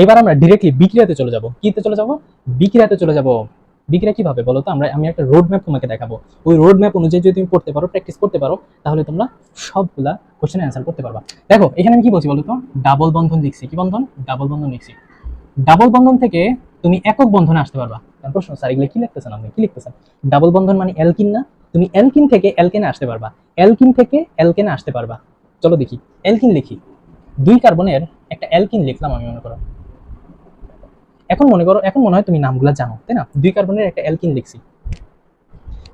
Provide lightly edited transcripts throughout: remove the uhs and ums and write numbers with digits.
এবার আমরা ডিরেক্টলি বিক্রিয়াতে চলে যাব। কিতে চলে যাব? বিক্রিয়াতে চলে যাব। বিক্রিয়া কিভাবে বলো তো? আমি একটা রোড ম্যাপ তোমাকে দেখাবো। ওই রোড ম্যাপ অনুযায়ী যদি তুমি পড়তে পারো, প্র্যাকটিস করতে পারো, তাহলে তোমরা সবগুলা কোশ্চেনের অ্যান্সার করতে পারবা। দেখো এখানে আমি কি বলছি বলো তো? ডাবল বন্ধন লিখছি। কি বন্ধন? ডাবল বন্ধন লিখছি। ডাবল বন্ধন থেকে তুমি একক বন্ধনে আসতে পারবা। কারণ প্রশ্ন, স্যার এগুলো কি লিখতেছেন আপনি? কি লিখতেছেন? ডাবল বন্ধন মানে অ্যালকিন না? তুমি অ্যালকিন থেকে অ্যালকেনে আসতে পারবা। অ্যালকিন থেকে অ্যালকেনে আসতে পারবা। চলো দেখি, অ্যালকিন লিখি। 2 কার্বনের একটা অ্যালকিন লিখলাম আমি, মনে করো। এখন মনে করো, এখন মনে হয় তুমি নামগুলো জানো, তাই না? 2 কার্বনের একটা অ্যালকিন লিখছি,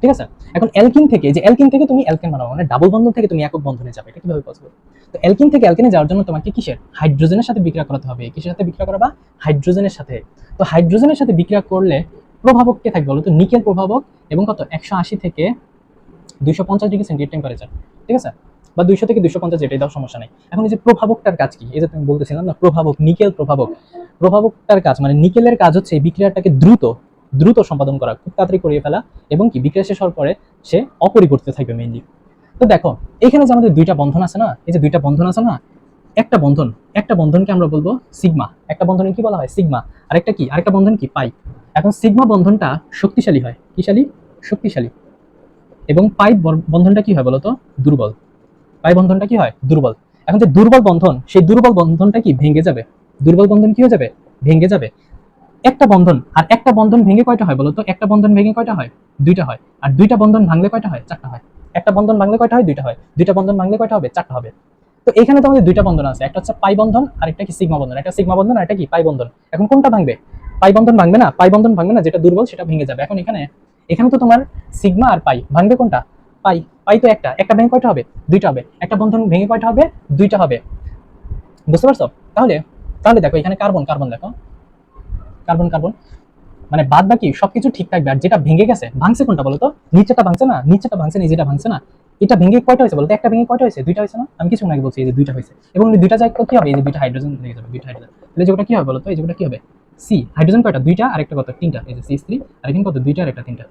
ঠিক আছে? এখন অ্যালকিন থেকে, যে অ্যালকিন থেকে তুমি অ্যালকেন বানাবো, মানে ডাবল বন্ধন থেকে তুমি একক বন্ধনে যাবে, এটা কিভাবে পসিবল? তো অ্যালকিন থেকে অ্যালকেনে যাওয়ার জন্য তোমাকে কিসের? হাইড্রোজেনের সাথে বিক্রিয়া করাতে হবে। কিসের সাথে বিক্রিয়া করাবা? হাইড্রোজেনের সাথে। তো হাইড্রোজেনের সাথে বিক্রিয়া করলে প্রভাবক কে থাকবে বলো তো? নিকেল প্রভাবক। এবং কত? 180 থেকে 250 ডিগ্রি সেন্টিগ্রেড টেম্পারেচার, ঠিক আছে? বা 200 থেকে 250, যেটাই দাও সমস্যা নাই। এখন এই যে প্রভাবকটার কাজ কি? এই যে তুমি বলতেছিলাম না, প্রভাবক, নিকেল প্রভাবক। প্রভাবকটার কাজ মানে নিকেলের কাজ হচ্ছে এই বিক্রিয়াটাকে দ্রুত দ্রুত সম্পাদন করা, খুব তাড়াতাড়ি করিয়ে ফেলা, এবং কি বিক্রিয়া শেষ হওয়ার পরে সে অপরিবর্তিত থাকবে মেইনলি। তো দেখো এখানে যে আমাদের 2টা বন্ধন আছে না, এই যে 2টা বন্ধন আছে না, একটা বন্ধন, একটা বন্ধনকে আমরা বলবো সিগমা। একটা বন্ধনকে কি বলা হয়? সিগমা। আরেকটা কি? আরেকটা বন্ধন কি? পাই। এখন সিগমা বন্ধনটা শক্তিশালী হয়। কিশালী? শক্তিশালী। এবং পাই বন্ধনটা কি হয় বলতো? দুর্বল। পাই বন্ধনটা কি হয়? দুর্বল। এখন যে দুর্বল বন্ধন, সেই দুর্বল বন্ধনটা কি ভেঙে যাবে? দুর্বল বন্ধন কি হয়ে যাবে? ভেঙে যাবে। একটা বন্ধন আর একটা বন্ধন ভেঙে কয়টা হয় বলতো? একটা বন্ধন ভেঙে কয়টা হয়? 2টা হয়। আর 2টা বন্ধন ভাঙলে কয়টা হয়? 4টা হয়। একটা বন্ধন ভাঙলে কয়টা হয়? 2টা হয়। 2টা বন্ধন ভাঙলে কয়টা হবে? 4টা হবে। তো এখানে তো আমাদের 2টা বন্ধন আছে, একটা হচ্ছে পাই বন্ধন আর একটা কি সিগমা বন্ধন। একটা সিগমা বন্ধন আর একটা কি পাই বন্ধন। এখন কোনটা ভাঙবে? পাই বন্ধন ভাঙবে না? পাই বন্ধন ভাঙবে না? যেটা দুর্বল সেটা ভেঙে যাবে। এখন এখানে, এখানে তো তোমার সিগমা আর পাই, ভাঙবে কোনটা? পাই। পাই তো একটা, একটা ভেঙে কয়টা হবে? 2টা হবে। একটা বন্ধন ভেঙে কয়টা হবে? 2টা হবে। বুঝতে পারছো? তাহলে, তাহলে দেখো এখানে কার্বন, কার্বন দেখো, কার্বন কার্বন, মানে বাদ বাকি সবকিছু ঠিক থাকবে। আর যেটা ভেঙে গেছে, ভাঙছে কোনটা বলতো? নিচেটা ভাঙছে না? নিচেটা ভাঙছে না, যেটা ভাঙছে না, এটা ভেঙে কয়টা হয়েছে বলতো? একটা ভেঙে কয়টা হয়েছে? 2টা হয়েছে না? আমি কিছু আগে বলছি এই যে 2টা হয়েছে। এবং 2টা জায়গায় কি হবে? এই যে 2টা হাইড্রোজেন লেগে যাবে, 2টা হাইড্রোজেন। তাহলে যেটা কি হবে বলতো? এই যেটা কি হবে? সি। হাইড্রোজেন কয়টা? 2টা আর একটা কত? 3টা। এই যে CH3। আর এখানে কত? 2টা আর একটা 3টা।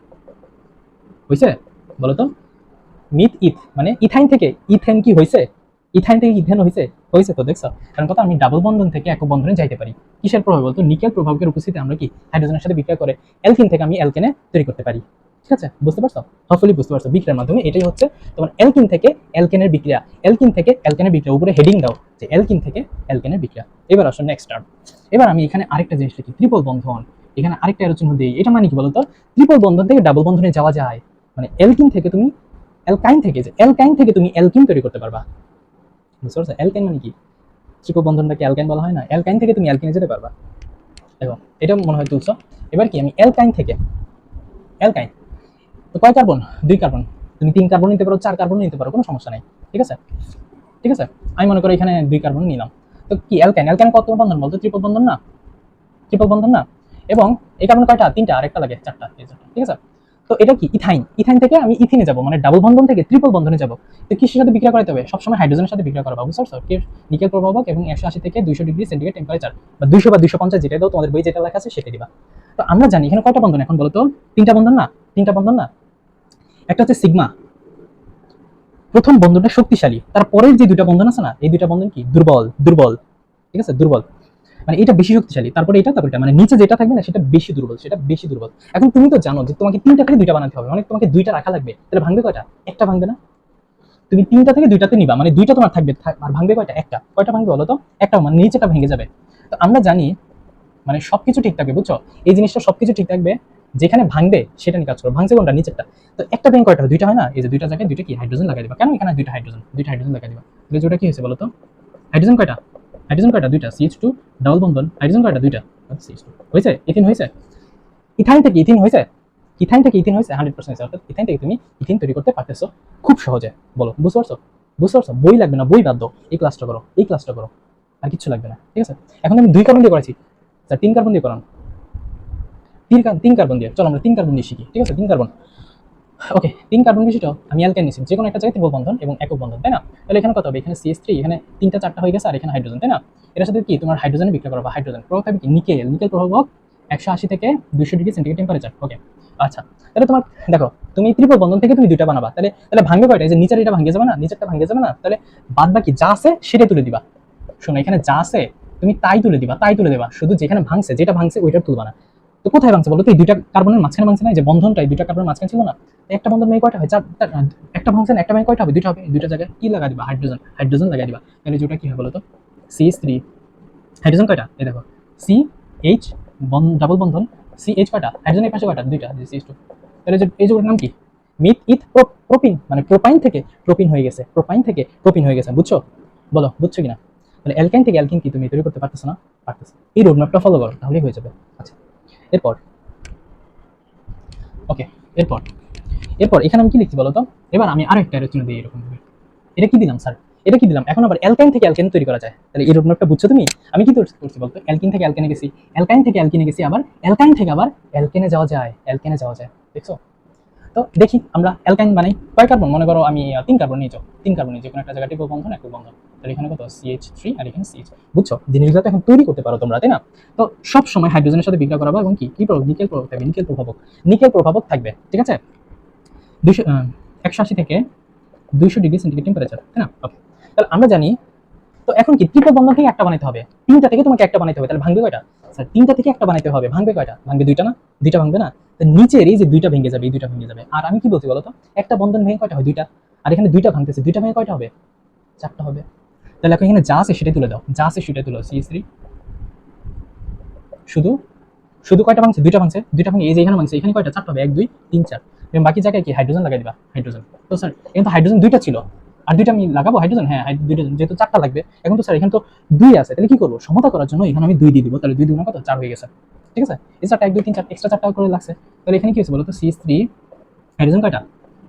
হইছে? বলতো? মিথ ইথ মানে ইথাইন থেকে ইথেন কি হয়েছে? ইথাইন থেকে ইথেন হয়েছে? হয়েছে তো, দেখছো? কারণ কথা, আমি ডাবল বন্ধন থেকে একক বন্ধনে যাইতে পারি। কিসের প্রভাব বলতো? নিকেল প্রভাবকের উপস্থিতি আমরা কি হাইড্রোজেনের সাথে বিক্রিয়া করে অ্যালকিন থেকে আমি অ্যালকেনে তৈরি করতে পারি। ঠিক আছে? বুঝতে পারছো? হপফুলি বুঝতে পারছো। বিক্রিয়ার মাধ্যমে এটাই হচ্ছে তোমার অ্যালকিন থেকে অ্যালকেনের বিক্রিয়া। অ্যালকিন থেকে অ্যালকেনের বিক্রিয়া, উপরে হেডিং দাও যে অ্যালকিন থেকে অ্যালকেনের বিক্রিয়া। এবার আসো নেক্সট টার্ম। এবার আমি এখানে আরেকটা জিনিস লিখি, ট্রিপল বন্ধন। এখানে আরেকটা এরো চিহ্ন দিই। এটা মানে কি বলতো? ট্রিপল বন্ধন থেকে ডাবল বন্ধনে যাওয়া যায়। মানে অ্যালকিন থেকে তুমি অ্যালকাইন থেকে, যে অ্যালকাইন থেকে তুমি অ্যালকিন তৈরি করতে পারবা। বুঝতে পারছো? অ্যালকাইন মানে কি? ট্রিপল বন্ধনটাকে অ্যালকাইন বলা হয় না? অ্যালকাইন থেকে তুমি অ্যালকিনে যেতে পারবা। দেখো এটা মনে হয় তুলছো। এবার কি, আমি অ্যালকাইন থেকে, অ্যালকাইন তো কয় কার্বন? 2 কার্বন। তুমি 3 কার্বন নিতে পারো, 4 কার্বন নিতে পারো, কোনো সমস্যা নাই। ঠিক আছে? ঠিক আছে? আমি মনে করি এখানে 2 কার্বন নিলাম। তো কি অ্যালকাইন? অ্যালকাইন কত বন্ধন বলতো? ট্রিপল বন্ধন না? ট্রিপল বন্ধন না? এবং এই কার্বন কয়টা? 3টা, আর একটা লাগে 4টা। ঠিক আছে? তো এটা কি? ইথাইন। ইথাইন থেকে আমি ইথিনে যাব, মানে ডাবল বন্ধন থেকে ট্রিপল বন্ধনে যাব। তো কিসের সাথে বিক্রিয়া করাতে হবে? সবসময় হাইড্রোজেনের সাথে বিক্রিয়া করাবো। বুঝতে পারছো? কি? নিকেল প্রভাবক এবং 180 থেকে 200 ডিগ্রি সেন্টিগ্রেড টেম্পারেচার, বা 200 বা 250, যেটা দাও, তোমাদের বই যেটা লেখা আছে সেটা দিবা। তো আমরা জানি এখানে কয়টা বন্ধন এখন বলো তো? 3টা বন্ধন না? 3টা বন্ধন না? একটা হচ্ছে সিগমা, প্রথম বন্ধনটা শক্তিশালী। তারপরের যে 2টা বন্ধন আছে না, এই 2টা বন্ধন কি? দুর্বল। দুর্বল। ঠিক আছে? দুর্বল। মানে এটা বেশি শক্তিশালী, তারপরে এটা, তারপরে এটা, মানে নিচে যেটা থাকবে না সেটা বেশি দুর্বল, সেটা বেশি দুর্বল। এখন তুমি তো জানো যে তোমাকে 3টা থেকে 2টা বানাতে হবে, মানে তোমাকে 2টা রাখা লাগবে। তাহলে ভাঙবে কয়টা? একটা ভাঙবে না? তুমি 3টা থেকে 2টাতে নিবা, মানে 2টা তোমার থাকবে, আর ভাঙবে কয়টা? একটা। কয়টা ভাঙবে বলো তো? একটা, মানে নিচেটা ভেঙে যাবে। তো আমরা জানি মানে সবকিছু ঠিক থাকবে, বুঝছো? এই জিনিসটা সবকিছু ঠিক থাকবে, যেখানে ভাঙবে সেটা নিয়ে কাজ করো। ভাঙছে কোনটা? নিচেরটা। তো একটা ভেঙে কয়টা হয়? 2টা হয় না? এই যে 2টা জায়গায় 2টা কি হাইড্রোজেন লাগাই দিবা। কেন? এখানে 2টা হাইড্রোজেন, 2টা হাইড্রোজেন লাগাই দিবা। তাহলে যেটা কি হয়েছে বলো তো? হাইড্রোজেন কয়টা? হাইড্রোজেন কয়টা? 2টা। CH2 ডাবল বন্ধন, হাইড্রোজেন কয়টা? 2টা। CH2 হয়েছে? ইথিন হয়েছে? ইথাইন থেকে ইথিন হয়েছে? ইথাইন থেকে ইথিন হয়েছে 100% হয়েছে। অর্থাৎ ইথাইন থেকে তুমি ইথিন তৈরি করতে পারতেছো খুব সহজে। বলো, বুঝতে পারছো? বুঝতে পারছো? বই লাগবে না, বই বাদ দাও, এই ক্লাসটা করো, এই ক্লাসটা করো, আর কিছু লাগবে না। ঠিক আছে? এখন আমি 2 কার্বন দিয়ে করেছি, স্যার 3 কার্বন দিয়ে করান। 3 কার্বন দিয়ে, চলো আমরা 3 কার্বন দিয়ে শিখি। ঠিক আছে? 3 কার্বন। ওকে, 3 কার্বন বিশিষ্ট আমি অ্যালকাইন নিছি, যে কোনো একটা জায়গায় ত্রিপল বন্ধন এবং একক বন্ধন, তাই না? তাহলে এখানে কত হবে? এখানে CH3, এখানে 3টা 4টা হয়ে গেছে, আর এখানে হাইড্রোজেন, তাই না? এটার সাথে কি তোমার হাইড্রোজেনে বিক্রিয়া করবা। হাইড্রোজেন প্রভাব থাকবে কি? নিকেল। নিকেল প্রভাবক 180 থেকে 200 ডিগ্রি সেন্টিগ্রেড টেম্পারেচার। ওকে, আচ্ছা। তাহলে তোমার দেখো, তুমি ত্রিপল বন্ধন থেকে তুমি 2টা বানাবা, তাহলে তাহলে ভাঙবে কয়টা? এই যে নিচের এটা ভাঙে যাবে না? নিচেরটা ভাঙে যাবে না? তাহলে বাদ বাকি যা আছে সেটাই তুলে দিবা। শোনো, এখানে যা আছে তুমি তাই তুলে দিবা, তাই তুলে দেবা, শুধু যেখানে ভাঙছে, যেটা ভাঙছে ওইটা তুলবা না। তো কোথায় ভাঙছে বলো তো? এই দুইটা কার্বনের মাঝখানে ভাঙছে না, যে বন্ধনটাই দুইটা কার্বনের মাঝখানে ছিল না, একটা বন্ধন মেয়ে কয়টা হয়? একটা ভাঙছে না, একটা মেয়ে কয়টা হবে? দুইটা হবে। দুইটা জায়গায় কি লাগা দিবা? হাইড্রোজেন, হাইড্রোজেন লাগাই দিবা। তাহলে যেটা কি হয় বলো তো? CH3, হাইড্রোজেন কয়টা? এই দেখো, CH ডাবল বন্ধন, CH কয়টা? হাইড্রোজেন এই পাশে কয়টা? দুইটা, যে CH2। তাহলে যে এই যৌগের নাম কি? মিথ ইথ প্রোপিন, মানে প্রোপাইন থেকে প্রোপিন হয়ে গেছে, প্রোপাইন থেকে প্রোপিন হয়ে গেছে। বুঝছো? বলো বুঝছো কিনা? তাহলে অ্যালকাইন থেকে অ্যালকিন কি তুমি তৈরি করতে পারতেছো না? পারতেছো। এই রোডম্যাপটা ফলো করো, তাহলেই হয়ে যাবে। আচ্ছা, এরপর ওকে, এরপর এরপর এখানে আমি কি লিখছি বলো তো? এবার আমি আরেকটা রচনা দিই এরকম ভাবে। এটা কি দিলাম স্যার? এটা কি দিলাম? এখন আবার অ্যালকাইন থেকে অ্যালকেন তৈরি করা যায়। তাহলে এই রোডম্যাপটা বুঝছো তুমি? আমি কি করছি বলতো? অ্যালকিন থেকে অ্যালকেনে গেছি, অ্যালকাইন থেকে অ্যালকিনে গেছি, আবার অ্যালকাইন থেকে আবার অ্যালকেনে যাওয়া যায়, অ্যালকেনে যাওয়া যায়। দেখছো? তো দেখি আমরা অ্যালকাইন বানাই কয় কার্বন? মনে করো আমি 3 কার্বন নিয়ে যাও, 3 কার্বন নিয়ে যে কোনো একটা জায়গায় ট্রিপল বন্ধন, একল বন্ধন। তাহলে এখানে কত? CH3 আর এখানে CH। বুঝছো? জিনিসগুলো তো এখন তৈরি করতে পারো তোমরা, তাই না? তো সব সময় হাইড্রোজেনের সাথে বিক্রিয়া করাবো, এবং কি প্রভাব? নিকেল প্রভাবক থাকবে, নিকেল প্রভাবক, নিকেল প্রভাবক থাকবে। ঠিক আছে? 200 180 থেকে 200 ডিগ্রি সেন্টিগ্রেড টেম্পারেচার, তাই না? ওকে, তাহলে আমরা জানি। তো এখন কি ট্রিপল বন্ধন থেকে একটা বানাইতে হবে, তিনটা থেকে তোমাকে একটা বানাইতে হবে। তাহলে ভাঙবে কয়টা স্যার? তিনটা থেকে একটা বানাইতে হবে, ভাঙবে কয়টা? ভাঙবে দুইটা না? দুইটা ভাঙবে না? তো নিচের এই যে দুইটা ভেঙে যাবে, এই দুইটা ভেঙে যাবে। আর আমি কি বলছি বলো তো? একটা বন্ধন ভেঙে কয়টা হয়? দুইটা। আর এখানে দুইটা ভাঙতেছে, দুইটা ভেঙে কয়টা হবে? চারটা হবে। তাহলে এখন এখানে যা আছে সেটাই তুলে দাও, যা আছে সেটাই তুলে দাও। CH3 শুধু, শুধু কয়টা ভাঙছে? দুইটা ভাঙছে, দুইটা ভাঙে এই যে এখানে ভাঙছে, এখানে কয়টা? চারটা হবে, 1 2 3 4। এবং বাকি জায়গায় কি হাইড্রোজেন লাগাই দিবা, হাইড্রোজেন। তো স্যার এখানে তো হাইড্রোজেন দুইটা ছিল, আর দুইটা আমি লাগাবো হাইড্রোজেন? হ্যাঁ, দুইটা, যেহেতু চারটা লাগবে। এখন তো স্যার এখানে তো 2 আছে, তাহলে কি করবো? সমতা করার জন্য এখানে আমি 2 দিয়ে দিব। তাহলে 2 2 কত? 4 হয়ে গেছে। ঠিক আছে? এই চারটা 1 2 3 4 এক্সট্রা চারটা করে লাগছে। তাহলে এখানে কি হয়েছে বলো তো? CH3 হাইড্রোজেন কয়টা?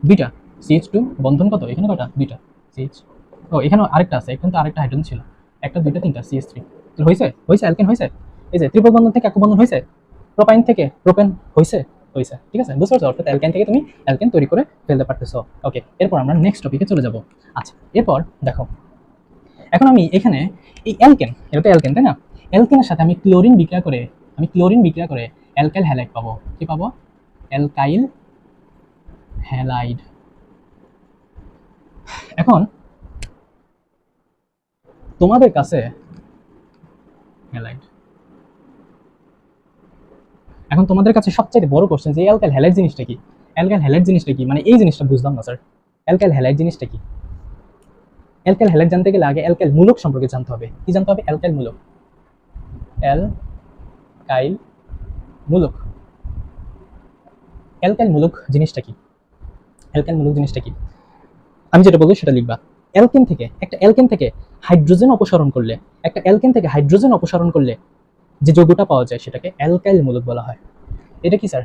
দুইটা। CH2 বন্ধন কত? এখানে কয়টা? দুইটা। CH, ও এখানে আরেকটা আছে, এখানে তো আরেকটা হাইড্রোজেন ছিল, একটা দুইটা তিনটা CH3। তাহলে হয়েছে, হয়েছে অ্যালকেন হয়েছে। এই যে ত্রিপল বন্ধন থেকে একক বন্ধন হয়েছে, প্রোপাইন থেকে প্রোপেন হয়েছে, হয়েছে। ঠিক আছে? বুঝতে পারছো? অর্থাৎ অ্যালকেন থেকে তুমি অ্যালকেন তৈরি করে ফেলতে পারতেছো। ওকে, এরপর আমরা নেক্সট টপিকে চলে যাব। আচ্ছা, এরপর দেখো, এখন আমি এখানে এই অ্যালকেন, এটা তো অ্যালকেন, তাই না? অ্যালকেনের সাথে আমি ক্লোরিন বিক্রিয়া করে, আমি ক্লোরিন বিক্রিয়া করে অ্যালকাইল হ্যালাইড পাবো। কি পাবো? Alkyl halide. এখন তোমাদের কাছে হ্যালাইড, এখন তোমাদের কাছে সবচেয়ে বড় কোশ্চেন যে অ্যালকাইল হ্যালাইড জিনিসটা কি? অ্যালকাইল হ্যালাইড জিনিসটা কি? মানে এই জিনিসটা বুঝলাম না স্যার। অ্যালকাইল হ্যালাইড জিনিসটা কি? অ্যালকাইল হ্যালাইড জানতে গেলে আগে অ্যালকাইল মূলক সম্পর্কে জানতে হবে। কি জানতে হবে? অ্যালকাইল মূলক, অ্যালকাইল মূলক। অ্যালকাইল মূলক জিনিসটা কি? অ্যালকাইল মূলক জিনিসটা কি? আমি যেটা বলবো সেটা লিখবা। অ্যালকেন থেকে, একটা অ্যালকেন থেকে হাইড্রোজেন অপসারণ করলে, একটা অ্যালকেন থেকে হাইড্রোজেন অপসারণ করলে যে যৌগটা পাওয়া যায় সেটাকে অ্যালকাইল মূলক বলা হয়। এটা কি স্যার?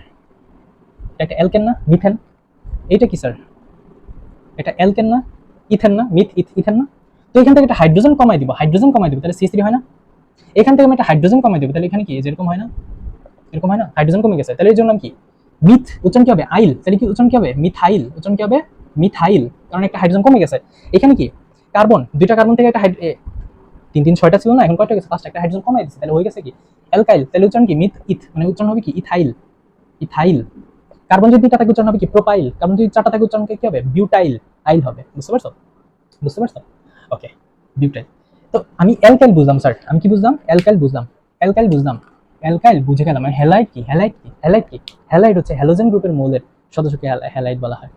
এটা একটা অ্যালকেন না? মিথেন। এটা কি স্যার? এটা অ্যালকেন না? ইথেন না? ইথেন না? তো এখান থেকে একটা হাইড্রোজেন কমাই দিব, হাইড্রোজেন কমাই দিব, তাহলে CH3 হয় না? এখান থেকে আমি একটা হাইড্রোজেন কমাই দিব, তাহলে এখানে কি যেরকম হয় না? এরকম হয় না? হাইড্রোজেন কমে গেছে, তাহলে এর জন্য নাম কি? মিথ। উচ্চারণ কি হবে? আইল। তাহলে কি উচ্চারণ কি হবে? মিথাইল। উচ্চারণ কি হবে? মিথাইল। কারণ একটা হাইড্রোজেন কমে গেছে। এখানে কি কার্বন, দুইটা কার্বন থেকে একটা 3 3 6টা ছিল না, এখন কয়টা গেছে? 5টা। একটা হাইড্রোজেন কমাই দিচ্ছে, তাহলে হয়ে গেছে কি? অ্যালকাইল। তাহলে উচ্চারণ কি? মিথ ইথ, মানে উচ্চারণ হবে কি? Ethyl, ethyl. কার্বন যদি 2টা থাকে উচ্চারণ হবে কি? প্রোপাইল। কার্বন যদি 4টা থাকে উচ্চারণ কি হবে? বিউটাইল, আইল হবে। বুঝতে পারছো? বুঝতে পারছো? ওকে, বিউটাইল। তো আমি অ্যালকাইল বুঝলাম স্যার, আমি কি বুঝলাম? অ্যালকাইল বুঝলাম, অ্যালকাইল বুঝলাম, অ্যালকাইল বুঝে গেলাম। মানে হ্যালাইড কি? হ্যালাইড কি? হ্যালাইড কি? হ্যালাইড হচ্ছে হ্যালোজেন গ্রুপের মৌলের সদস্যকে হ্যালাইড বলা হয়।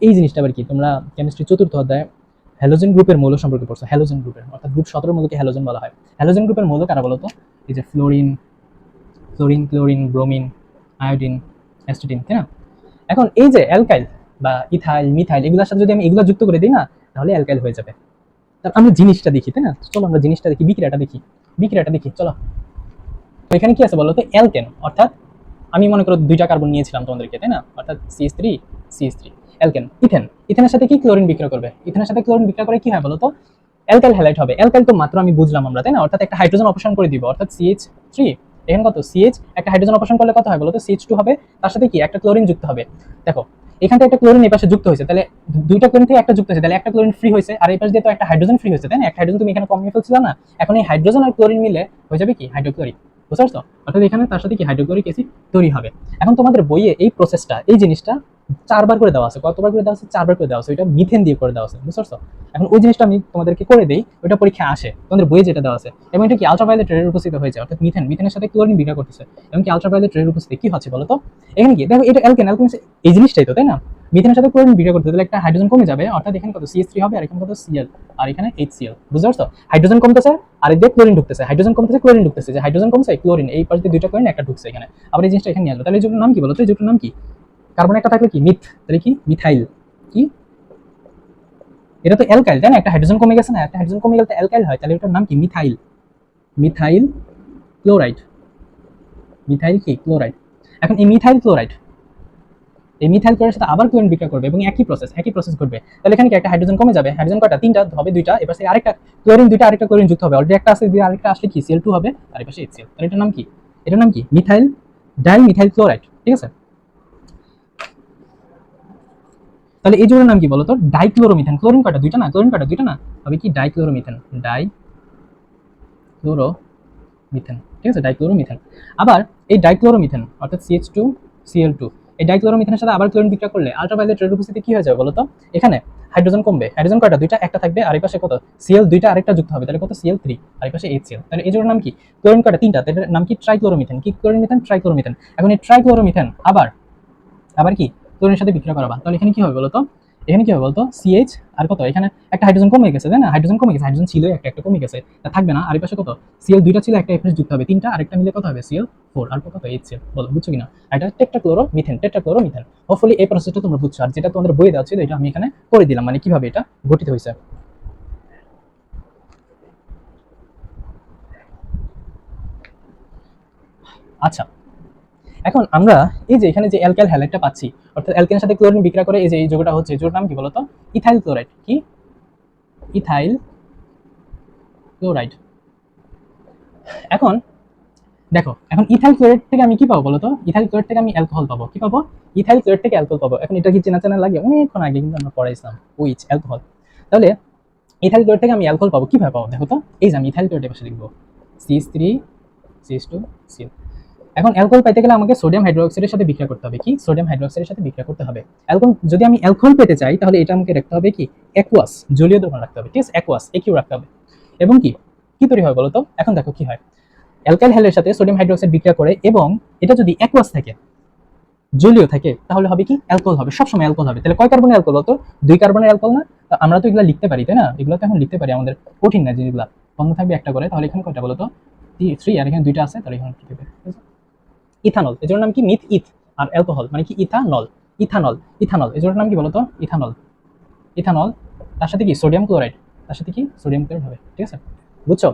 এই জিনিসটা আবার কি? তোমরা কেমিস্ট্রি চতুর্থ অধ্যায়ে হ্যালোজেন গ্রুপের মৌল সম্পর্কে পড়ছো। হ্যালোজেন গ্রুপের, অর্থাৎ গ্রুপ 17 মৌলকে হ্যালোজেন বলা হয়। হ্যালোজেন গ্রুপের মৌল কারা বলতো? এই যে fluorine, fluorine, chlorine, bromine, iodine, astatine, তাই না? এখন এই যে অ্যালকাইল বা ইথাইল, মিথাইল, এগুলোর সাথে যদি আমি এগুলো যুক্ত করে দিই না, তাহলে অ্যালকাইল হয়ে যাবে। তার আমরা জিনিসটা দেখি, তাই না? চলো আমরা জিনিসটা দেখি, বিক্রিয়াটা দেখি, বিক্রিয়াটা দেখি, চলো। তো এখানে কি আছে বলো তো? অ্যালকেন, অর্থাৎ আমি মনে করো 2টা কার্বন নিয়েছিলাম তোমাদেরকে, তাই না? অর্থাৎ CH3, CH3। অ্যালকেন, ইথেন, ইথেনের সাথে কি ক্লোরিন বিক্রিয়া করবে? ইথেনের সাথে ক্লোরিন বিক্রিয়া করে কি হয় বলো তো? অ্যালকাইল হ্যালাইড হবে। অ্যালকাইল তো মাত্র আমি বুঝলাম আমরা, তাই না? অর্থাৎ একটা হাইড্রোজেন অপসারণ করে দিব, অর্থাৎ CH3। এখানে কত? CH, একটা হাইড্রোজেন অপসারণ করলে কত হয় বলো তো? CH2 হবে। তার সাথে কি একটা ক্লোরিন যুক্ত হবে। দেখো, এখান থেকে একটা ক্লোরিন এই পাশে যুক্ত হয়েছে, তাহলে দুইটা ক্লোরিন থেকে একটা যুক্ত হয়েছে, তাহলে একটা ক্লোরিন ফ্রি হয়েছে, আর এই পাশে দিয়ে তো একটা হাইড্রোজেন ফ্রি হয়েছে, তাই না? একটা হাইড্রোজেন তুমি এখানে কমিয়ে ফেলছিল না? এখন এই হাইড্রোজেন আর ক্লোরিন মিলে হয়ে যাবে কি? হাইড্রোক্লোরিক। বুঝতে পারছো? অর্থাৎ এখানে তার সাথে কি হাইড্রোক্লোরিক অ্যাসিড তৈরি হবে। এখন তোমাদের বইয়ে এই প্রসেসটা, এই জিনিসটা 4 বার করে দেওয়া আছে, কতবার করে দেওয়া আছে? 4 বার করে দেওয়া আছে, ওইটা মিথেন দিয়ে করে দেওয়া আছে, বুঝতে পারছো? এখন ওই জিনিসটা আমি তোমাদেরকে করে দেই, ওইটা পরীক্ষা আসে তোমাদের বইয়ে যেটা দেওয়া আছে, এবং এটা কি আলট্রাভায়োলেট রের উপস্থিতি হয়েছে, অর্থাৎ মিথেনের সাথে ক্লোরিন বিক্রিয়া করতেছে, এবং কি আলট্রাভায়োলেট রের উপস্থিতি কি হচ্ছে বলো তো? এখানে কি দেখো, এটা অ্যালকেন, অ্যালকেন এই জিনিসটাই তো, তাই না? মিথেনের সাথে ক্লোরিন বিক্রিয়া করতে তাহলে একটা হাইড্রোজেন কমে যাবে, অর্থাৎ এখানে কত CH3 হবে, আর এখানে কত Cl, আর এখানে HCl, বুঝতে পারছো? হাইড্রোজেন কমতেছে আর এদিকে ক্লোরিন ঢুকতেছে, হাইড্রোজেন কমতেছে ক্লোরিন ঢুকতেছে, যে হাইড্রোজেন কমছে ক্লোরিন এই পাশে দুইটা ক্লোরিন একটা ঢুকছে এখানে, আবার এই জিনিসটা এখানে নিয়ে আসবে, তাহলে এই জোটার নাম কি বলো তো? এই জোটার নাম কি? কার্বন একটা থাকলে কি মিথ, তাহলে কি মিথাইল, কি এটা তো অ্যালকাইল, তাই না? একটা হাইড্রোজেন কমে গেছে না, একটা হাইড্রোজেন কমে গেলে তো অ্যালকাইল হয়, তাহলে এটার নাম কি? মিথাইল, মিথাইল ক্লোরাইড, মিথাইল কি ক্লোরাইড। এখন এই মিথাইল ক্লোরাইড, এই মিথাইল ক্লোরাইডের সাথে আবার ক্লোরিন বিক্রিয়া করবে এবং একই প্রসেস ঘটবে, তাহলে এখানে কি একটা হাইড্রোজেন কমে যাবে, হাইড্রোজেন কয়টা? 3টা হবে, 2টা, এবার থেকে আরেকটা ক্লোরিন, 2টা আরেকটা ক্লোরিন যুক্ত হবে, অলরেডি একটা আছে, দিয়ে আরেকটা আসলে কি Cl2 হবে, আর এপাশে HCl, তাহলে এটার নাম কি? এটার নাম কি? মিথাইল ডাই মিথাইল ক্লোরাইড, ঠিক আছে? তাহলে এই জোড়ার নাম কি বলতো? ডাইক্লোরোমিথেন। ক্লোরিন কয়টা? 2টা না, ক্লোরিন কয়টা? 2টা না, হবে কি ডাইক্লোরোমিথেন, ডাইক্লোরোমিথেন, ঠিক আছে? ডাইক্লোরোমিথেন। আবার এই ডাইক্লোরোমিথেন অর্থাৎ CH2Cl2, এই ডাইক্লোরোমিথেনের সাথে আবার ক্লোরিন বিক্রিয়া করলে আলট্রাভায়োলেট রের উপস্থিতি কি হয়ে যাবে বলতো? এখানে হাইড্রোজেন কমবে, হাইড্রোজেন কয়টা? 2টা, একটা থাকবে, আর এই পাশে কত Cl, 2টা আরেকটা যুক্ত হবে, তাহলে কত Cl3, আর এই পাশে HCl, তাহলে এই জোড়ার নাম কি? ক্লোরিন কয়টা? 3টা, তাহলে এটার নাম কি? ট্রাইক্লোরোমিথেন। কি ক্লোরোমিথেন? ট্রাইক্লোরোমিথেন। এখন এই ট্রাইক্লোরোমিথেন আবার আবার কি ক্লোরিনের সাথে বিক্রিয়া করাবা, তাহলে এখানে কি হবে বলতো? এখানে কি হবে বলতো? CH আর কত, এখানে একটা হাইড্রোজেন কমে গেছে, তাই না? হাইড্রোজেন কমে গেছে, হাইড্রোজেন ছিল একটা, একটা কমে গেছে, তা থাকবে না, আর এই পাশে কত Cl, 2টা ছিল, একটা এখানে যুক্ত হবে, 3টা, আরেকটা মিলে কত হবে? Cl4, আর কত HCl, বলো বুঝছো কিনা? এটা টেট্রাক্লোরোমিথেন, টেট্রাক্লোরোমিথেন। হোপফুলি এই প্রসেসটা তোমরা বুঝছো, আর যেটা তোমাদের বইয়ে দেওয়া ছিল এটা আমি এখানে করে দিলাম, মানে কিভাবে এটা গঠিত হয়েছে। আচ্ছা, এখন আমরা এই যে এখানে যে অ্যালকাইল হ্যালাইডটা পাচ্ছি, অর্থাৎ অ্যালকেনের সাথে ক্লোরিন বিক্রিয়া করে এই যে এই যৌগটা হচ্ছে, এই যৌগটার নাম কি বলতো? Ethyl chloride. কি? Ethyl chloride. এখন দেখো, এখন ইথাইল ক্লোরাইড থেকে আমি কি পাবো বলতো? ইথাইল ক্লোরাইড থেকে আমি অ্যালকোহল পাবো। কি পাবো? ইথাইল ক্লোরাইড থেকে অ্যালকোহল পাবো। এখন এটা কি চেনা চেনা লাগে? অনেকক্ষণ আগে কিন্তু আমরা পড়াইছিলাম ওইচ অ্যালকোহল। তাহলে ইথাইল ক্লোরাইড থেকে আমি অ্যালকোহল পাবো, কিভাবে পাবো দেখো তো? এই যে আমি ইথাইল ক্লোরাইডের পাশে লিখবো CH3 CH2 Cl। এখন অ্যালকোহল পাইতে গেলে আমাকে সোডিয়াম হাইড্রোক্সাইডের সাথে বিক্রিয়া করতে হবে। কি? সোডিয়াম হাইড্রোক্সাইডের সাথে বিক্রিয়া করতে হবে। অ্যালকোহল, যদি আমি অ্যালকোহল পেতে চাই তাহলে এটা আমাকে রাখতে হবে কি? অ্যাকুয়াস, জলীয় দ্রবণ রাখতে হবে, ঠিক আছে? অ্যাকুয়াস, AQ রাখতে হবে। এবং কি কি তৈরি হয় বলতো? এখন দেখো কি হয়, অ্যালকাইল হ্যালের সাথে সোডিয়াম হাইড্রোক্সাইড বিক্রিয়া করে, এবং এটা যদি অ্যাকুয়াস থাকে, জলীয় থাকে, তাহলে হবে কি? অ্যালকোহল হবে, সবসময় অ্যালকোহল হবে। তাহলে কয় কার্বনের অ্যালকোহল হতো? 2 কার্বনের অ্যালকোহল না? আমরা তো এগুলো লিখতে পারি, তাই না? এগুলো তো এখন লিখতে পারি, আমাদের কঠিন না জিনিসগুলো, বন্ধ থাকবে একটা করে, তাহলে এখানে কয়টা বলতো? 3, আর এখানে 2টা আছে, তাহলে এখানে কি হবে? ইথানল, এর নাম কি? মিথ ইথ, আর অ্যালকোহল মানে কি? ইথানল, ইথানল, ইথানল, এর নাম কি বলতো? ইথানল, ইথানল, তার সাথে কি? সোডিয়াম ক্লোরাইড, তার সাথে কি? সোডিয়াম ক্লোরাইড হবে, ঠিক আছে? বুঝছো?